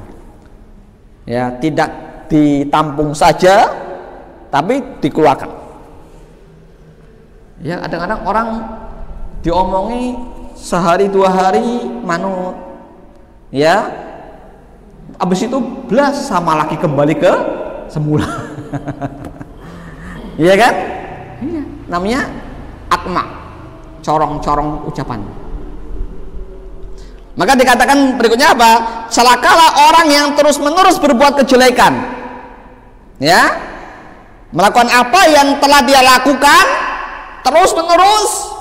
Ya, tidak ditampung saja tapi dikeluarkan. Ya, kadang-kadang orang diomongi sehari dua hari manut. Ya. Habis itu belas sama lagi kembali ke semula. Iya kan? Iya. Namanya akma, corong-corong ucapan. Maka dikatakan berikutnya apa? Celakalah orang yang terus-menerus berbuat kejelekan. Ya. Melakukan apa yang telah dia lakukan terus-menerus.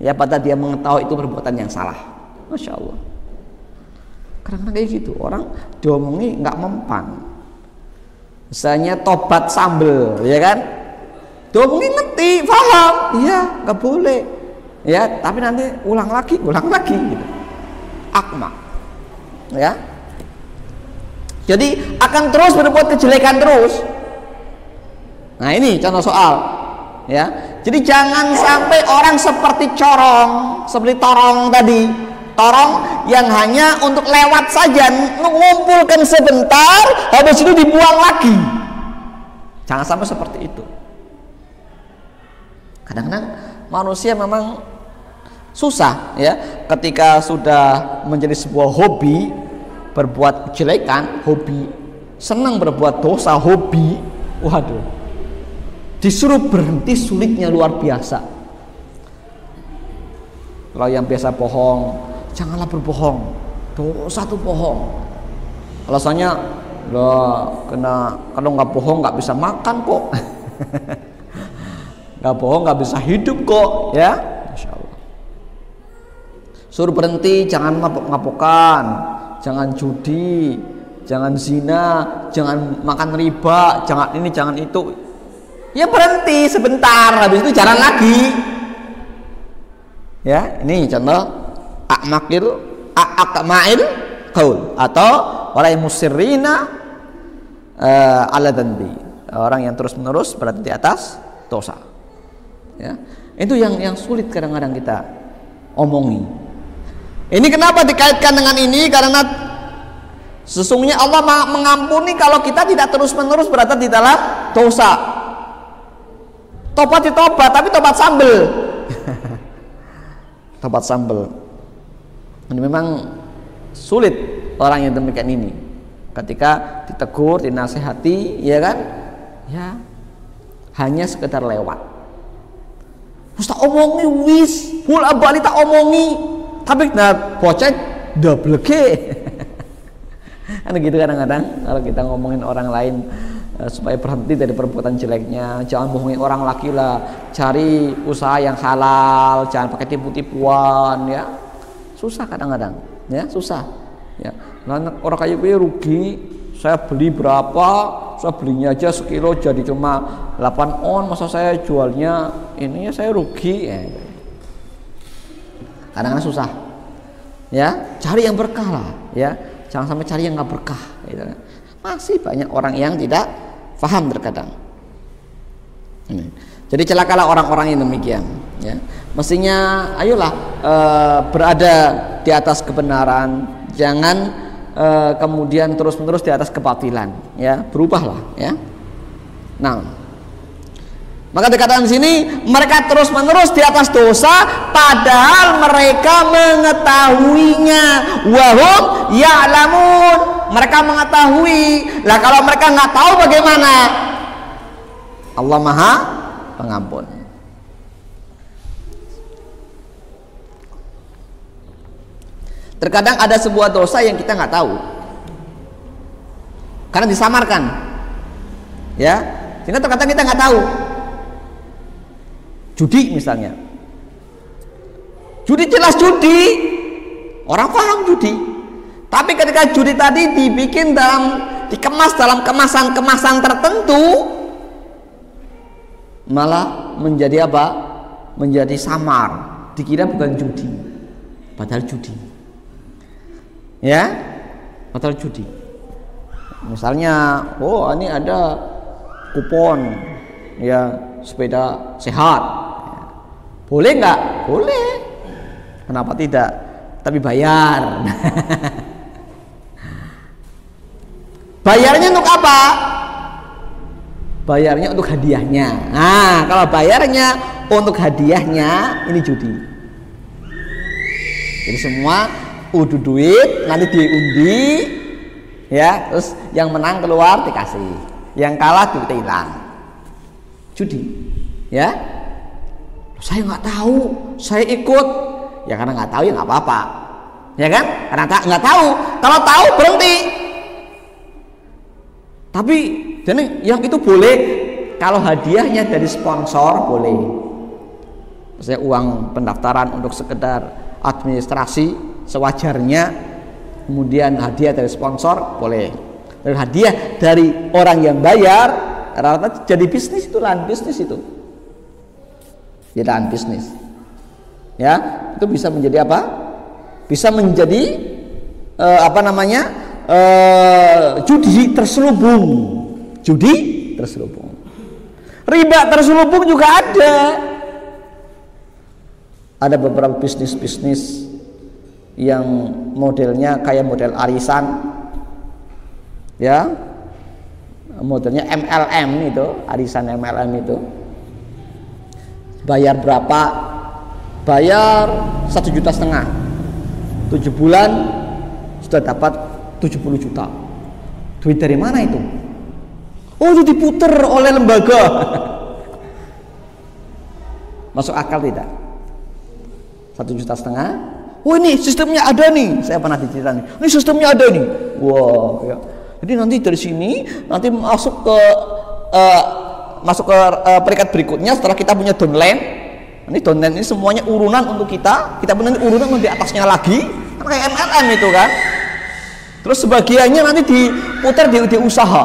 Ya, padahal dia mengetahui itu perbuatan yang salah. Masya Allah. Kadang-kadang kayak gitu, orang diomongi nggak mempan. Misalnya tobat sambel, ya kan? Diomongi ngerti, paham, iya, nggak boleh. Ya, tapi nanti ulang lagi gitu. Akma, ya. Jadi akan terus berbuat kejelekan terus. Nah, ini contoh soal, ya. Jadi jangan sampai orang seperti corong, seperti torong tadi. Torong yang hanya untuk lewat saja, mengumpulkan sebentar, habis itu dibuang lagi. Jangan sampai seperti itu. Kadang-kadang manusia memang susah, ya, ketika sudah menjadi sebuah hobi berbuat kejelekan, hobi senang berbuat dosa, hobi, waduh, disuruh berhenti sulitnya luar biasa. Kalau yang biasa bohong, janganlah berbohong, dosa tuh bohong. Alasannya, kalau nggak bohong nggak bisa makan kok. Nggak bohong nggak bisa hidup kok, ya. Masya Allah. Suruh berhenti, jangan mabuk-mabukan, jangan judi, jangan zina, jangan makan riba, jangan ini, jangan itu. Ya berhenti sebentar, habis itu jalan lagi. Ya, ini contoh aqma'il qaul atau walai musirrina ala dhanbi, orang yang terus-menerus berada di atas dosa. Ya, itu yang sulit kadang-kadang kita omongi. Ini kenapa dikaitkan dengan ini? Karena sesungguhnya Allah mengampuni kalau kita tidak terus-menerus berada di dalam dosa. Tobat ditobat, tapi tobat sambel. Tobat sambel. Ini memang sulit orang yang demikian ini. Ketika ditegur, dinasehati, ya kan? Ya, hanya sekedar lewat. Terus tak omongi wis, bola balik tak omongi. Tapi nah bocah double G. Kan gitu kadang-kadang kalau kita ngomongin orang lain supaya berhenti dari perbuatan jeleknya, jangan bohongin orang lagi lah, cari usaha yang halal, jangan pakai tipu-tipuan ya. Susah kadang-kadang, ya susah. Ya, nah, orang kayak gue rugi, saya beli berapa, saya belinya aja sekilo jadi cuma 8 on, masa saya jualnya ini ya saya rugi ya. Kadang-kadang susah. Ya, cari yang berkah lah, ya. Jangan sampai cari yang nggak berkah gitu. Masih banyak orang yang tidak paham terkadang. Jadi celakalah orang-orang yang demikian ya. Mestinya ayolah berada di atas kebenaran, jangan kemudian terus-menerus di atas kebatilan ya, berubahlah ya. Nah, maka dikatakan di sini mereka terus-menerus di atas dosa padahal mereka mengetahuinya. Wahum ya'lamun, mereka mengetahui. Lah kalau mereka nggak tahu bagaimana? Allah Maha Pengampun. Terkadang ada sebuah dosa yang kita nggak tahu karena disamarkan, ya. Sehingga terkadang kita nggak tahu. Judi misalnya, judi jelas judi, orang paham judi. Tapi ketika judi tadi dikemas dalam kemasan-kemasan tertentu, malah menjadi apa? Menjadi samar. Dikira bukan judi, padahal judi. Ya, padahal judi. Misalnya, oh ini ada kupon, ya sepeda sehat. Boleh nggak? Boleh. Kenapa tidak? Tapi bayar. Bayarnya untuk apa? Bayarnya untuk hadiahnya. Nah, kalau bayarnya untuk hadiahnya, ini judi. Jadi semua udah duit, nanti diundi, ya. Terus yang menang keluar dikasih, yang kalah duit hilang. Judi, ya. Saya nggak tahu, saya ikut, ya karena nggak tahu ya nggak apa-apa, ya kan? Karena nggak tahu, kalau tahu berhenti. Tapi jadi yang itu boleh kalau hadiahnya dari sponsor boleh. Saya uang pendaftaran untuk sekedar administrasi sewajarnya, kemudian hadiah dari sponsor boleh. Dan hadiah dari orang yang bayar rata-rata jadi bisnis, itu lahan bisnis itu. Ya lahan bisnis. Ya, itu bisa menjadi apa? Bisa menjadi judi terselubung. Judi terselubung. Riba terselubung juga ada. Ada beberapa bisnis-bisnis yang modelnya kayak model arisan. Ya. Modelnya MLM itu, arisan MLM itu. Bayar berapa? Bayar 1,5 juta. 7 bulan sudah dapat 70 juta. Duit dari mana itu? Oh, itu diputer oleh lembaga. Masuk akal tidak? 1,5 juta. Oh, ini sistemnya ada nih. Saya pernah diceritain. Ini sistemnya ada nih. Wow, ya. Jadi nanti dari sini nanti masuk ke peringkat berikutnya setelah kita punya downline. Ini downline ini semuanya urunan untuk kita punya urunan di atasnya lagi, kan kayak MLM itu kan. Terus sebagiannya nanti diputar di usaha.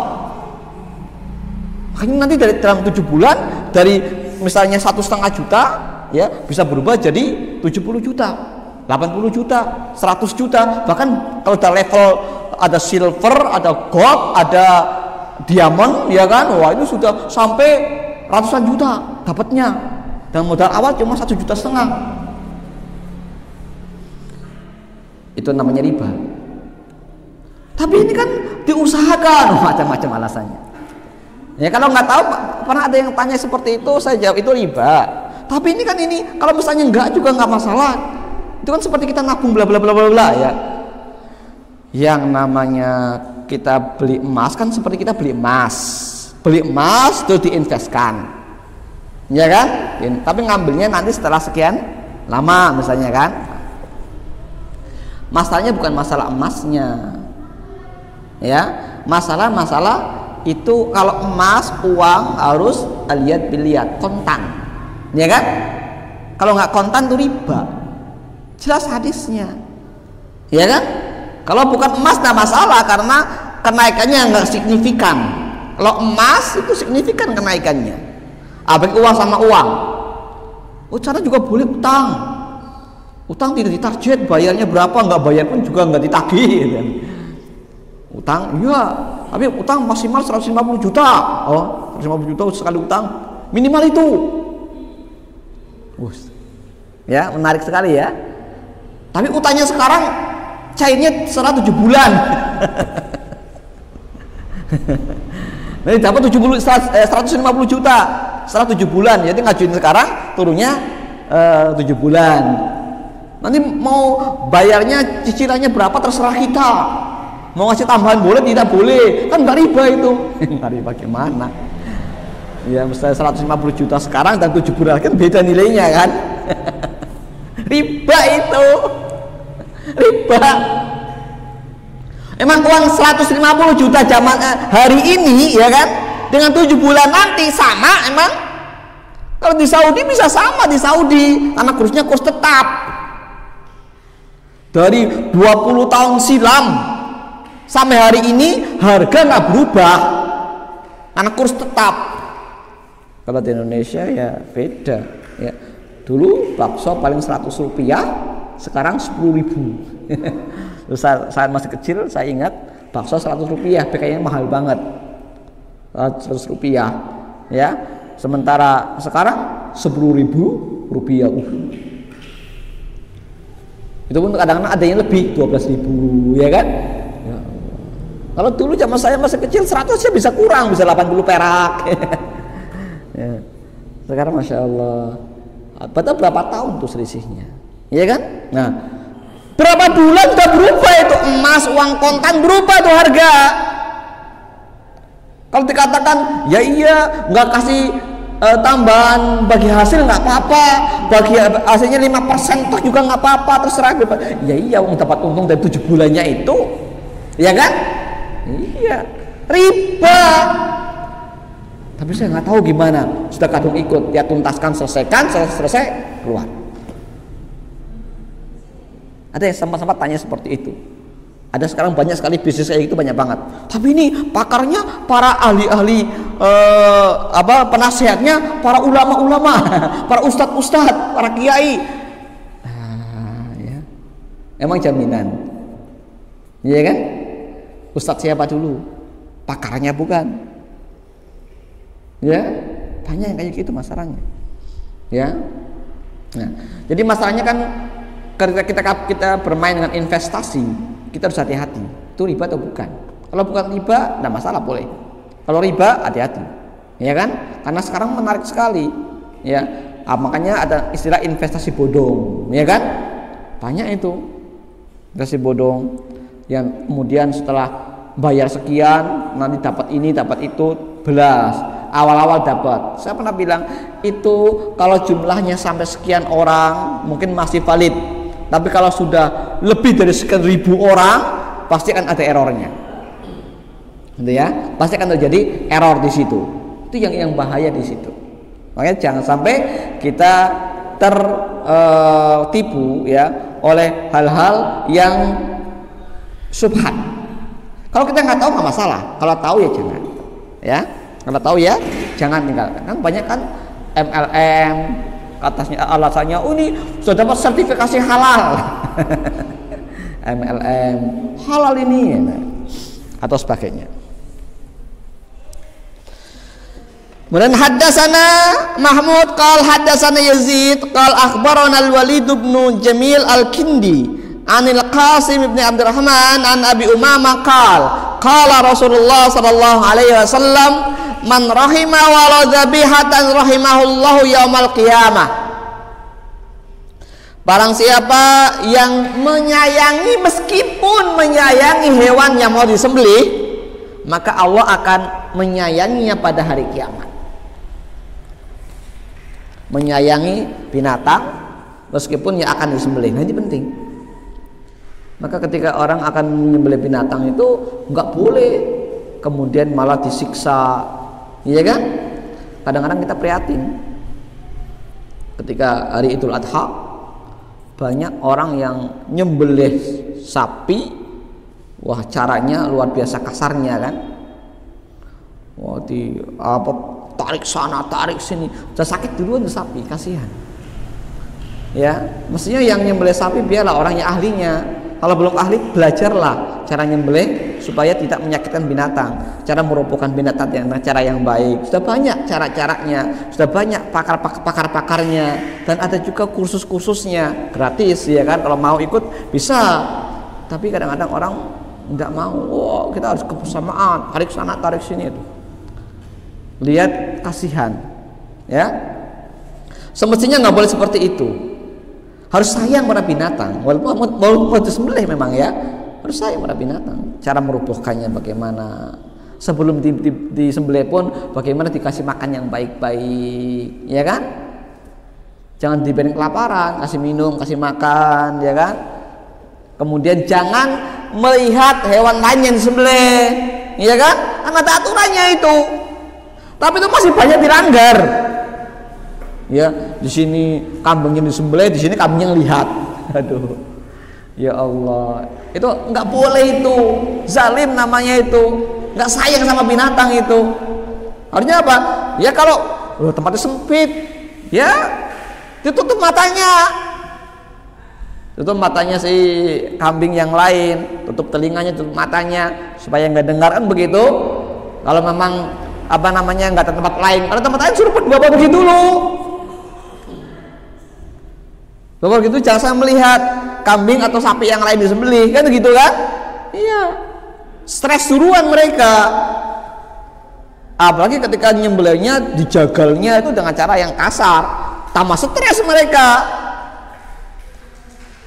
Makanya nanti dalam 7 bulan dari misalnya 1,5 juta ya bisa berubah jadi 70 juta, 80 juta, 100 juta, bahkan kalau udah level ada silver, ada gold, ada diamond, ya kan, wah itu sudah sampai ratusan juta dapatnya, dan modal awal cuma 1,5 juta. Itu namanya riba. Tapi ini kan diusahakan, macam-macam alasannya. Ya kalau nggak tahu, pernah ada yang tanya seperti itu, saya jawab itu riba. Tapi ini kan kalau misalnya enggak juga nggak masalah. Itu kan seperti kita nabung bla bla bla bla bla ya. Yang namanya kita beli emas kan seperti kita beli emas itu diinvestkan, ya kan? Tapi ngambilnya nanti setelah sekian lama misalnya kan. Masalahnya bukan masalah emasnya, ya. Masalah itu kalau emas, uang harus aliyat biliyat, kontan, ya kan? Kalau nggak kontan itu riba, jelas hadisnya, ya kan? Kalau bukan emas nggak masalah karena kenaikannya nggak signifikan. Kalau emas itu signifikan kenaikannya. Baik uang sama uang. Cara juga boleh utang. Utang tidak ditarget, bayarnya berapa, nggak bayar pun juga nggak ditagih. Gitu. Utang, iya, tapi utang maksimal 150 juta. Oh, 150 juta sekali utang, minimal itu. Ya, menarik sekali ya. Tapi utangnya sekarang cairnya 7 bulan. Nanti dapat 150 juta setelah 7 bulan. Jadi ngajuin sekarang, turunnya 7 bulan. Nanti mau bayarnya cicilannya berapa terserah kita. Mau ngasih tambahan boleh, tidak boleh, kan nggak riba itu. Nggak riba gimana? Ya misalnya 150 juta sekarang dan 7 bulan kan beda nilainya kan. Riba itu, riba. Emang uang 150 juta zaman hari ini ya kan, dengan 7 bulan nanti sama emang? Kalau di Saudi bisa sama di Saudi karena kursnya kurs tetap. Dari 20 tahun silam sampai hari ini harga nggak berubah karena kurs tetap. Kalau di Indonesia ya beda ya. Dulu bakso paling 100 rupiah, sekarang 10.000. Saat masih kecil saya ingat bakso 100 rupiah, kayaknya mahal banget, 100 rupiah ya. Sementara sekarang 10.000 rupiah. Itu pun kadang-kadang ada yang lebih 12.000 ya kan ya. Kalau dulu zaman saya masih kecil 100 ya bisa kurang, bisa 80 perak. Ya. Sekarang Masya Allah, padahal berapa tahun tuh selisihnya ya kan. Nah berapa bulan sudah berubah itu, emas, uang kontan berubah tuh harga. Kalau dikatakan ya iya nggak kasih tambahan bagi hasil nggak apa-apa, bagi hasilnya 5% toh juga nggak apa-apa, terserah. Ya iya dapat untung dari 7 bulannya itu ya kan, iya riba. Tapi saya nggak tahu gimana, sudah kadung ikut ya, tuntaskan, selesaikan, selesai keluar. Ada yang sama-sama tanya seperti itu. Ada sekarang banyak sekali bisnis kayak gitu, banyak banget. Tapi ini pakarnya para ahli-ahli penasihatnya para ulama-ulama, para ustadz-ustadz, para kiai. Ya. Emang jaminan, iya kan? Ustadz siapa dulu? Pakarnya bukan. Ya, banyak yang kayak gitu masalahnya. Ya. Nah, jadi masalahnya kan ketika kita bermain dengan investasi, kita harus hati-hati. Itu riba atau bukan? Kalau bukan riba, tidak masalah, boleh. Kalau riba, hati-hati. Ya kan? Karena sekarang menarik sekali. Ya, makanya ada istilah investasi bodong. Ya kan? Banyak itu investasi bodong yang kemudian setelah bayar sekian, nanti dapat ini, dapat itu, belas. Awal-awal dapat. Saya pernah bilang itu kalau jumlahnya sampai sekian orang mungkin masih valid. Tapi kalau sudah lebih dari sekian ribu orang, pasti akan ada errornya. Gitu ya, pasti akan terjadi error di situ. Itu yang bahaya di situ. Makanya jangan sampai kita tertipu ya oleh hal-hal yang subhat. Kalau kita nggak tahu nggak masalah. Kalau tahu ya jangan. Ya, kalau tahu ya jangan tinggalkan. Kan banyak kan MLM. Atasnya alasannya ini sudah dapat sertifikasi halal. MLM halal ini atau sebagainya. Kemudian haddatsana Mahmud qal haddatsana Yazid qal akhbarana al-Walid bin Jamil al-Kindi anil Qasim bin Abdurrahman an Abi Umamah qal qala Rasulullah sallallahu alaihi wasallam man rahima walau dzabihatan rahimahullahu yaumal qiyamah. Barang siapa yang menyayangi, meskipun menyayangi hewan yang mau disembelih, maka Allah akan menyayanginya pada hari kiamat. Menyayangi binatang meskipun yang akan disembelih. Nah ini penting. Maka ketika orang akan menyembelih binatang itu nggak boleh kemudian malah disiksa, iya kan? Kadang-kadang kita prihatin ketika hari Idul Adha banyak orang yang nyembelih sapi, wah caranya luar biasa kasarnya kan? Wah tarik sana tarik sini, sudah sakit duluan tuh sapi, kasihan. Ya, mestinya yang nyembelih sapi biarlah orang yang ahlinya. Kalau belum ahli, belajarlah cara nyembelih supaya tidak menyakitkan binatang, cara merobohkan binatang dengan cara yang baik. Sudah banyak cara-caranya, sudah banyak pakar-pakarnya, dan ada juga kursus-kursusnya gratis, ya kan? Kalau mau ikut bisa. Tapi kadang-kadang orang nggak mau. Oh, kita harus kebersamaan, tarik sana tarik sini itu. Lihat, kasihan, ya. Semestinya nggak boleh seperti itu. Harus sayang pada binatang, walaupun mau disembelih memang ya, harus sayang pada binatang. Cara merobohkannya bagaimana, sebelum disembelih pun bagaimana dikasih makan yang baik-baik, ya kan? Jangan dibiarin kelaparan, kasih minum, kasih makan, ya kan? Kemudian jangan melihat hewan lain yang disembelih, ya kan? Kan ada aturannya itu, tapi itu masih banyak dilanggar. Ya, di sini kambingnya disembelih, di sini kambingnya lihat. Aduh, ya Allah, itu nggak boleh, itu zalim namanya, itu nggak sayang sama binatang itu. Harusnya apa? Ya kalau tempatnya sempit, ya ditutup matanya, tutup matanya si kambing yang lain, tutup telinganya, tutup matanya supaya nggak dengar, kan begitu. Kalau memang nggak ada tempat lain, kalau tempat lain suruh bawa pergi dulu. Bapak gitu, jangan sampai melihat kambing atau sapi yang lain disembelih, kan begitu kan? Iya, stres duluan mereka. Apalagi ketika nyembelihnya, dijagalnya itu dengan cara yang kasar, tambah stres mereka.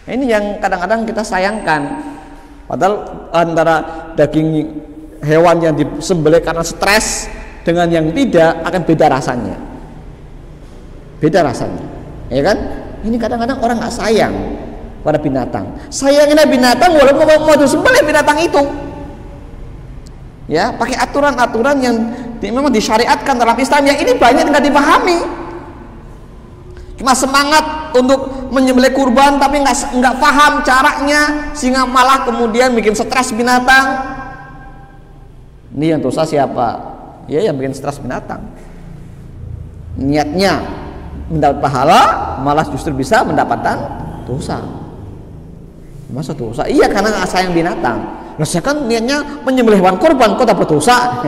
Ini yang kadang-kadang kita sayangkan. Padahal antara daging hewan yang disembelih karena stres dengan yang tidak akan beda rasanya. Beda rasanya, ya kan? Ini kadang-kadang orang nggak sayang pada binatang. Sayangnya binatang walaupun mau disembelih binatang itu. Ya, pakai aturan-aturan yang memang disyariatkan dalam Islam, yang ini banyak nggak dipahami. Cuma semangat untuk menyembelih kurban tapi nggak paham caranya, sehingga malah kemudian bikin stres binatang. Ini yang dosa siapa? Ya, yang bikin stres binatang. Niatnya mendapat pahala, malah justru bisa mendapatkan dosa. Masa dosa? Iya, karena nggak sayang binatang. Nah, saya kan niatnya menyembelih hewan kurban, kok dapat dosa?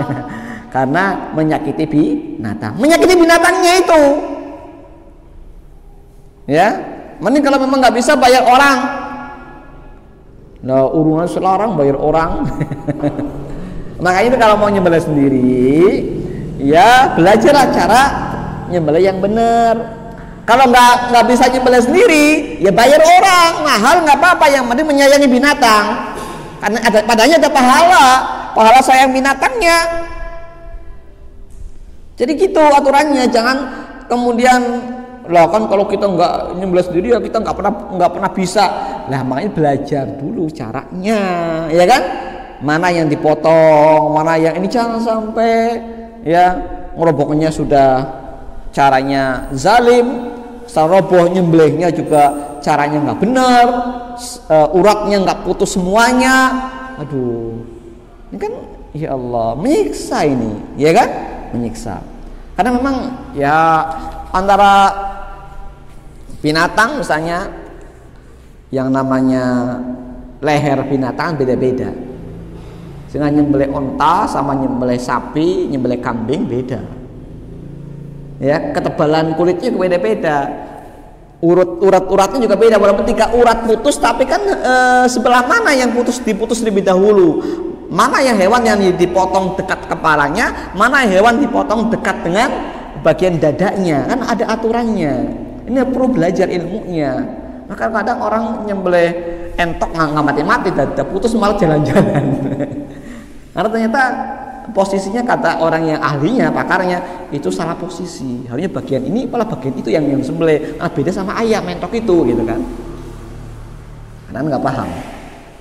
Karena menyakiti binatang, menyakiti binatangnya itu. Ya, mending kalau memang nggak bisa bayar orang. Nah, urunan selarang bayar orang. Makanya itu kalau mau nyembelih sendiri, ya belajarlah cara nyembelih yang benar. Kalau nggak bisa nyembelih sendiri, ya bayar orang mahal, nggak apa-apa, yang penting menyayangi binatang, karena padanya ada pahala sayang binatangnya. Jadi gitu aturannya. Jangan kemudian lah, kan kalau kita nggak nyembelih sendiri ya kita nggak pernah bisa. Lah, makanya belajar dulu caranya, ya kan? Mana yang dipotong, mana yang ini, jangan sampai ya ngeroboknya sudah caranya zalim, roboh nyembelihnya juga caranya nggak benar, uratnya nggak putus semuanya. Aduh, ini kan ya Allah, menyiksa ini, ya kan? Menyiksa. Karena memang ya antara binatang misalnya, yang namanya leher binatang beda-beda. Dengan nyembelih onta sama nyembelih sapi, nyembelih kambing beda. Ya, ketebalan kulitnya beda-beda, uratnya juga beda. Walaupun 3 urat putus, tapi kan sebelah mana yang diputus lebih dahulu, mana yang hewan yang dipotong dekat kepalanya, mana hewan dipotong dekat dengan bagian dadanya, kan ada aturannya. Ini perlu belajar ilmunya. Maka kadang orang nyembelih entok nggak mati-mati, dada putus malah jalan-jalan. Karena ternyata posisinya, kata orang yang ahlinya, pakarnya, itu salah posisi. Harusnya bagian ini, malah bagian itu yang sembelih. Beda sama ayam entok itu, gitu kan? Karena nggak paham.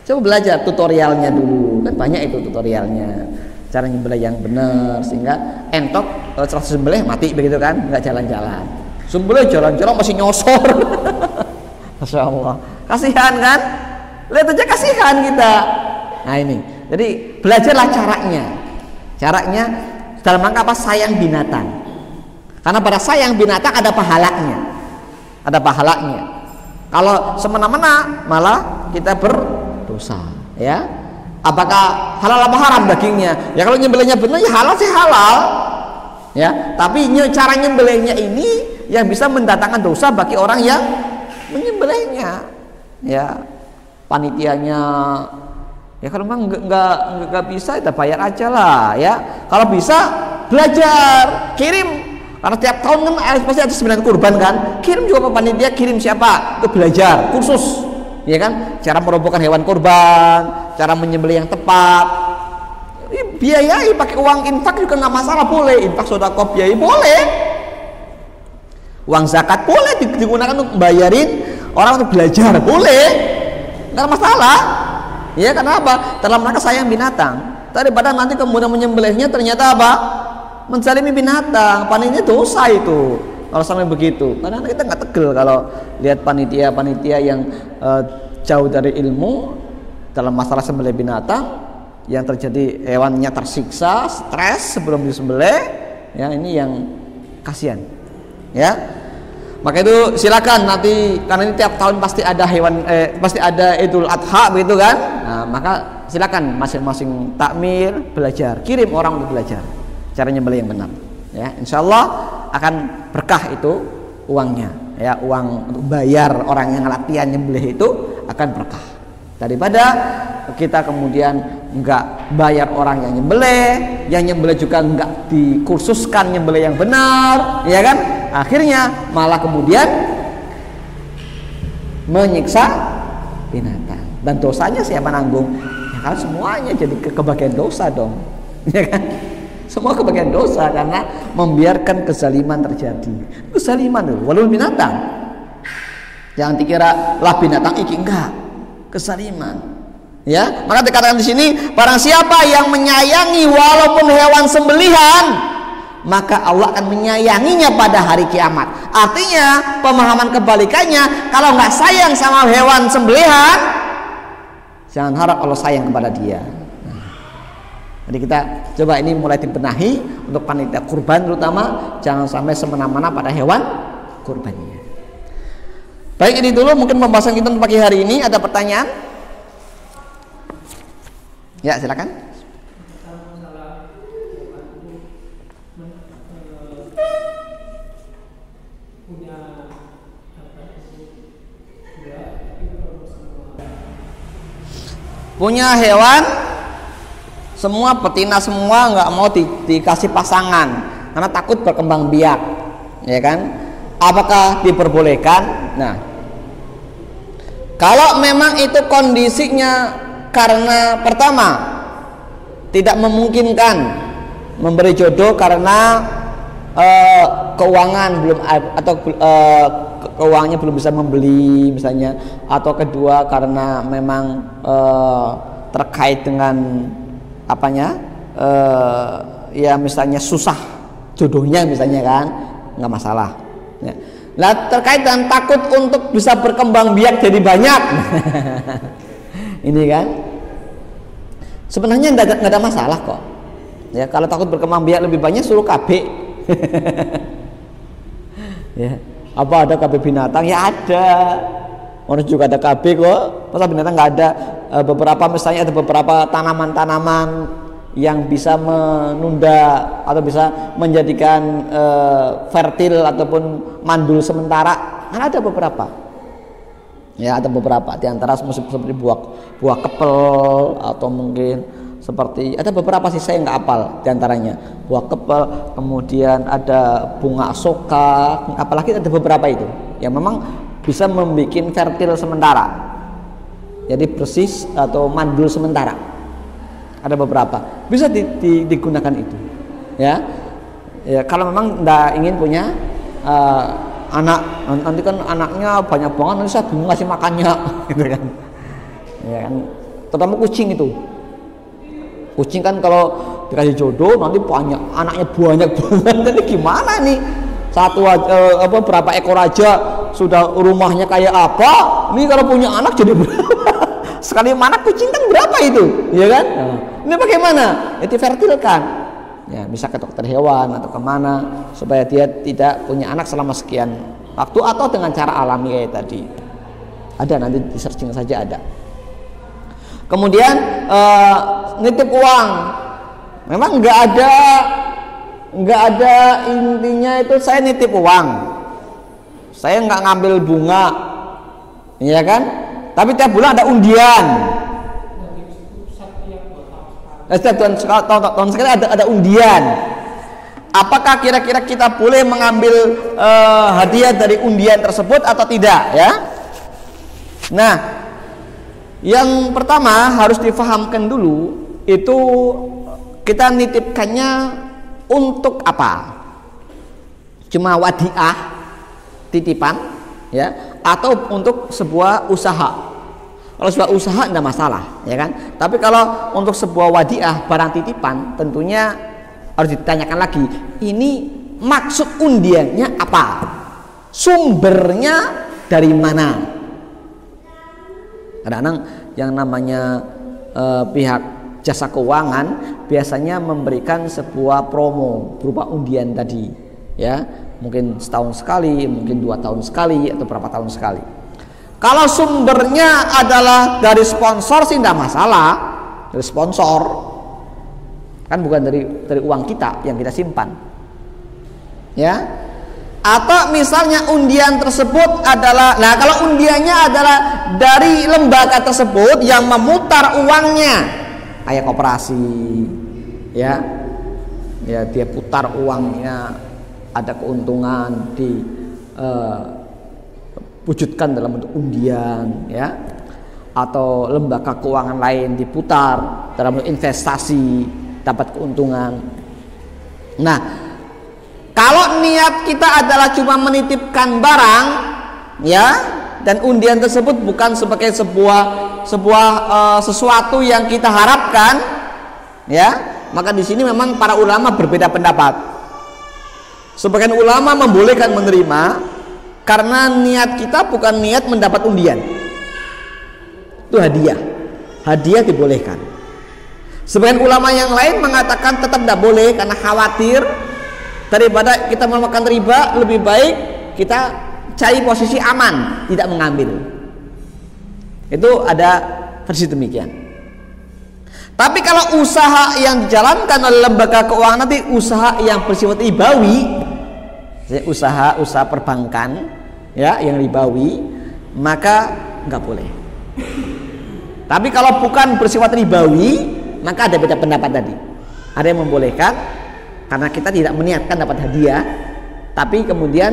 Coba belajar tutorialnya dulu, kan banyak itu tutorialnya. Cara nyembelih yang benar sehingga entok 100 sembelih mati begitu kan, nggak jalan-jalan. Sembelih jalan-jalan masih nyosor. Masya Allah, kasihan kan? Lihat aja kasihan kita. Nah ini, jadi belajarlah caranya dalam rangka apa? Sayang binatang. Karena pada sayang binatang ada pahalanya. Kalau semena-mena malah kita berdosa, ya. Apakah halal apa haram dagingnya? Ya kalau nyembelihnya benar ya halal sih halal, ya. Tapi cara nyembelihnya ini yang bisa mendatangkan dosa bagi orang yang menyembelihnya, ya. Panitianya, ya kalau memang nggak bisa kita bayar aja lah, ya. Kalau bisa belajar, kirim. Karena tiap tahun kan pasti ada sembelihan kurban kan, kirim juga ke panitia, kirim siapa untuk belajar kursus, ya kan, cara merobohkan hewan kurban, cara menyembelih yang tepat. Biayai pakai uang infak juga nggak masalah, boleh infak sedekah biayai boleh, uang zakat boleh digunakan untuk bayarin orang untuk belajar boleh, nggak masalah, ya. Karena apa? Dalam rangka sayang binatang, daripada nanti kemudian menyembelihnya ternyata apa? Menzalimi binatang, panitia dosa itu kalau sampai begitu. Karena kita nggak tegel kalau lihat panitia yang jauh dari ilmu dalam masalah sembelih binatang, yang terjadi hewannya tersiksa, stres sebelum disembelih, ya ini yang kasihan, ya. Maka itu silakan nanti, karena ini tiap tahun pasti ada pasti ada Idul Adha begitu kan. Nah, maka silakan masing-masing takmir belajar, kirim orang untuk belajar cara nyembelih yang benar, ya. Insya Allah akan berkah itu uangnya, ya, uang untuk bayar orang yang latihan nyembelih itu akan berkah daripada kita kemudian enggak bayar orang yang nyembelih juga enggak dikursuskan nyembelih yang benar, ya kan, akhirnya malah kemudian menyiksa binatang dan dosanya siapa nanggung? Ya kan semuanya jadi kebagian dosa dong, ya kan. Semua kebagian dosa karena membiarkan kezaliman terjadi. Kezaliman itu walau binatang. Jangan dikira lah binatang iki, enggak. Kezaliman. Ya, maka dikatakan di sini barang siapa yang menyayangi walaupun hewan sembelihan, maka Allah akan menyayanginya pada hari kiamat. Artinya pemahaman kebalikannya, kalau nggak sayang sama hewan sembelihan, jangan harap Allah sayang kepada dia. Jadi kita coba ini mulai dibenahi untuk panitia kurban terutama, jangan sampai semena-mena pada hewan kurbannya. Baik, ini dulu mungkin pembahasan kita untuk pagi hari ini. Ada pertanyaan? Ya, silakan. Punya hewan semua betina semua nggak mau dikasih pasangan karena takut berkembang biak, ya kan? Apakah diperbolehkan? Nah, kalau memang itu kondisinya karena pertama tidak memungkinkan memberi jodoh karena keuangan belum atau keuangannya belum bisa membeli misalnya, atau kedua karena memang terkait dengan ya misalnya susah jodohnya misalnya kan, nggak masalah, ya. Nah, terkait dengan takut untuk bisa berkembang biak jadi banyak ini kan sebenarnya nggak ada masalah kok, ya. Kalau takut berkembang biak lebih banyak suruh KB ya, apa ada KB binatang? Ya ada, orang juga ada KB kok, masa binatang nggak ada? Beberapa misalnya ada beberapa tanaman-tanaman yang bisa menunda atau bisa menjadikan fertil ataupun mandul sementara, kan ada beberapa, ya, ada beberapa di antara seperti buah kepel atau mungkin seperti ada beberapa sih saya nggak hafal di antaranya, buah kepel, kemudian ada bunga asoka, apalagi ada beberapa itu yang memang bisa membuat fertil sementara, jadi bersih atau mandul sementara. Ada beberapa bisa digunakan itu, ya. Ya kalau memang nggak ingin punya anak, nanti kan anaknya banyak banget, nanti saya bingung ngasih makannya gitu kan, ya kan. terutama kucing itu. Kucing kan kalau dikasih jodoh nanti banyak, anaknya banyak banget. Jadi gimana nih? Satu berapa ekor aja sudah rumahnya kayak apa? Ini kalau punya anak jadi berapa? Sekali mana kucing kan berapa itu, ya kan? Nah, ini bagaimana? Ya divertilkan. Ya bisa ke dokter hewan atau kemana supaya dia tidak punya anak selama sekian waktu atau dengan cara alami kayak tadi. Ada, nanti di searching saja ada. Kemudian nitip uang, memang nggak ada intinya itu saya nitip uang, saya nggak ngambil bunga, ya kan? Tapi tiap bulan ada undian. Setiap tahun sekali ada undian. Apakah kira-kira kita boleh mengambil hadiah dari undian tersebut atau tidak, ya? Nah, yang pertama harus difahamkan dulu itu kita nitipkannya untuk apa? Cuma wadiah, titipan, ya, atau untuk sebuah usaha. Kalau sebuah usaha tidak masalah, ya kan? Tapi kalau untuk sebuah wadiah, barang titipan, tentunya harus ditanyakan lagi. Ini maksud undiannya apa? Sumbernya dari mana? Kadang-kadang yang namanya pihak jasa keuangan biasanya memberikan sebuah promo berupa undian tadi, ya, mungkin setahun sekali, mungkin 2 tahun sekali, atau berapa tahun sekali. Kalau sumbernya adalah dari sponsor sih tidak masalah, dari sponsor kan bukan dari uang kita yang kita simpan, ya. Atau misalnya undian tersebut adalah, nah kalau undiannya adalah dari lembaga tersebut yang memutar uangnya, kayak koperasi, ya dia putar uangnya, ada keuntungan diwujudkan dalam bentuk undian, ya, atau lembaga keuangan lain diputar dalam bentuk investasi, dapat keuntungan. Nah, kalau niat kita adalah cuma menitipkan barang, ya, dan undian tersebut bukan sebagai sesuatu yang kita harapkan, ya, maka di sini memang para ulama berbeda pendapat. Sebagian ulama membolehkan menerima karena niat kita bukan niat mendapat undian, itu hadiah dibolehkan. Sebagian ulama yang lain mengatakan tetap tidak boleh karena khawatir daripada kita memakan riba, lebih baik kita cari posisi aman, tidak mengambil. Itu ada versi demikian. Tapi kalau usaha yang dijalankan oleh lembaga keuangan nanti usaha yang bersifat ribawi, usaha perbankan, ya, yang ribawi, maka nggak boleh. Tapi kalau bukan bersifat ribawi, maka ada beda pendapat tadi. Ada yang membolehkan karena kita tidak meniatkan dapat hadiah, tapi kemudian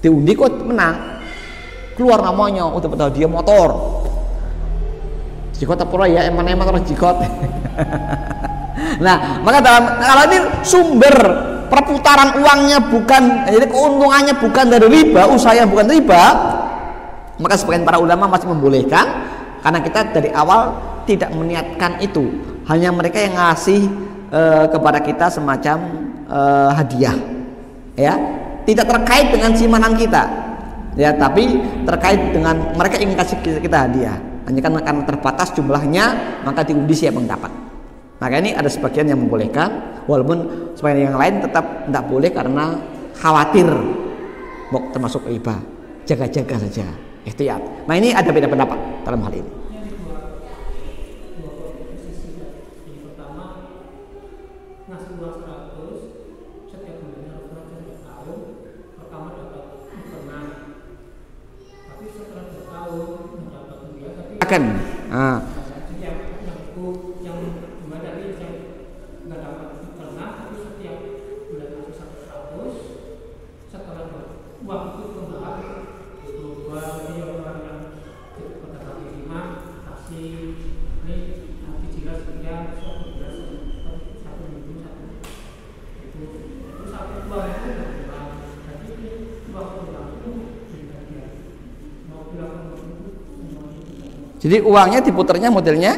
diundi kok menang, keluar namanya, udah dapat hadiah motor, jikot apa ya, emang terus jikot. Nah, maka kalau ini sumber perputaran uangnya bukan, jadi keuntungannya bukan dari riba, usaha yang bukan riba, maka sebagian para ulama masih membolehkan karena kita dari awal tidak meniatkan itu, hanya mereka yang ngasih kepada kita semacam hadiah, ya, tidak terkait dengan simpanan kita, ya, tapi terkait dengan mereka ingin kasih kita hadiah, hanya karena terbatas jumlahnya maka diundi siapa yang dapat. Maka ini ada sebagian yang membolehkan, walaupun sebagian yang lain tetap tidak boleh karena khawatir termasuk riba, jaga-jaga saja, ihtiyat. Nah, ini ada beda pendapat dalam hal ini. Nah, Jadi uangnya diputarnya modelnya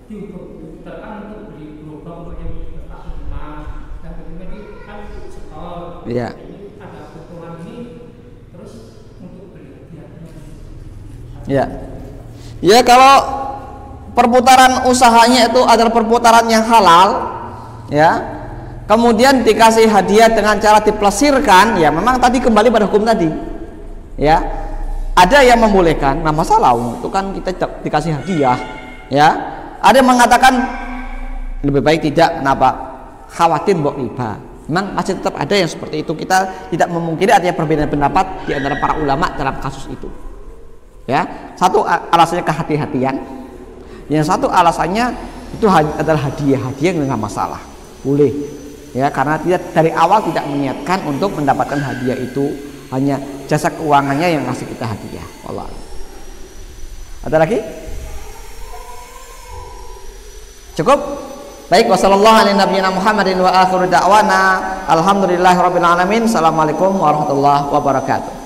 diputarkan untuk beli gerobak untuk yang bertak rumah, dan kemudian kan setor. Iya. Ini ada keuntungan ini terus untuk beli hadiahnya. Ya. Ya, kalau perputaran usahanya itu adalah perputaran yang halal, ya. Kemudian dikasih hadiah dengan cara diplesirkan, ya memang tadi kembali pada hukum tadi. Ya. Ada yang membolehkan, nah masalah itu kan kita dikasih hadiah, ya. Ada yang mengatakan lebih baik tidak, kenapa? Khawatir mbok riba. Memang masih tetap ada yang seperti itu. Kita tidak memungkiri adanya perbedaan pendapat di antara para ulama dalam kasus itu. Ya, satu alasannya kehati-hatian, yang satu alasannya itu adalah hadiah yang nggak masalah, boleh. Ya, karena tidak dari awal tidak meniatkan untuk mendapatkan hadiah itu, hanya jasa keuangannya yang ngasih kita hadiah. Allah. Ada lagi? Cukup? Baik, wassalamualaikum warahmatullahi wabarakatuh. Assalamualaikum warahmatullahi wabarakatuh.